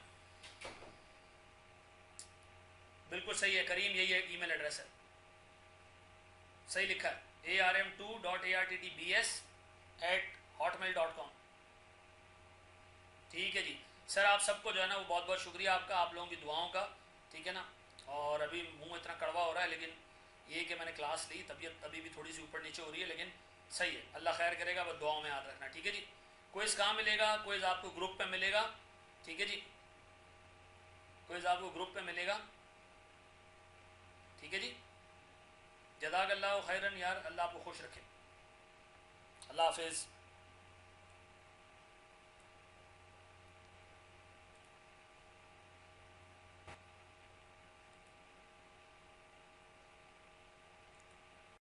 बिल्कुल सही है करीम, यही है ईमेल एड्रेस है, सही लिखा है ARM2.ARTTBS@hotmail.com। ठीक है जी सर, आप सबको जो है ना वो बहुत बहुत शुक्रिया आपका, आप लोगों की दुआओं का, ठीक है ना। और अभी मुंह इतना कड़वा हो रहा है, लेकिन ये कि मैंने क्लास ली, तबीयत अभी भी थोड़ी सी ऊपर नीचे हो रही है, लेकिन सही है, अल्लाह खैर करेगा, बस दुआओं में याद रखना, ठीक है जी। क्विज़ कहाँ मिलेगा? क्विज़ आपको ग्रुप पे मिलेगा, ठीक है जी, क्विज़ आपको ग्रुप पे मिलेगा, ठीक है जी। जज़ाकल्लाहु खैरन यार, अल्लाह आपको खुश रखे, अल्लाह हाफिज़।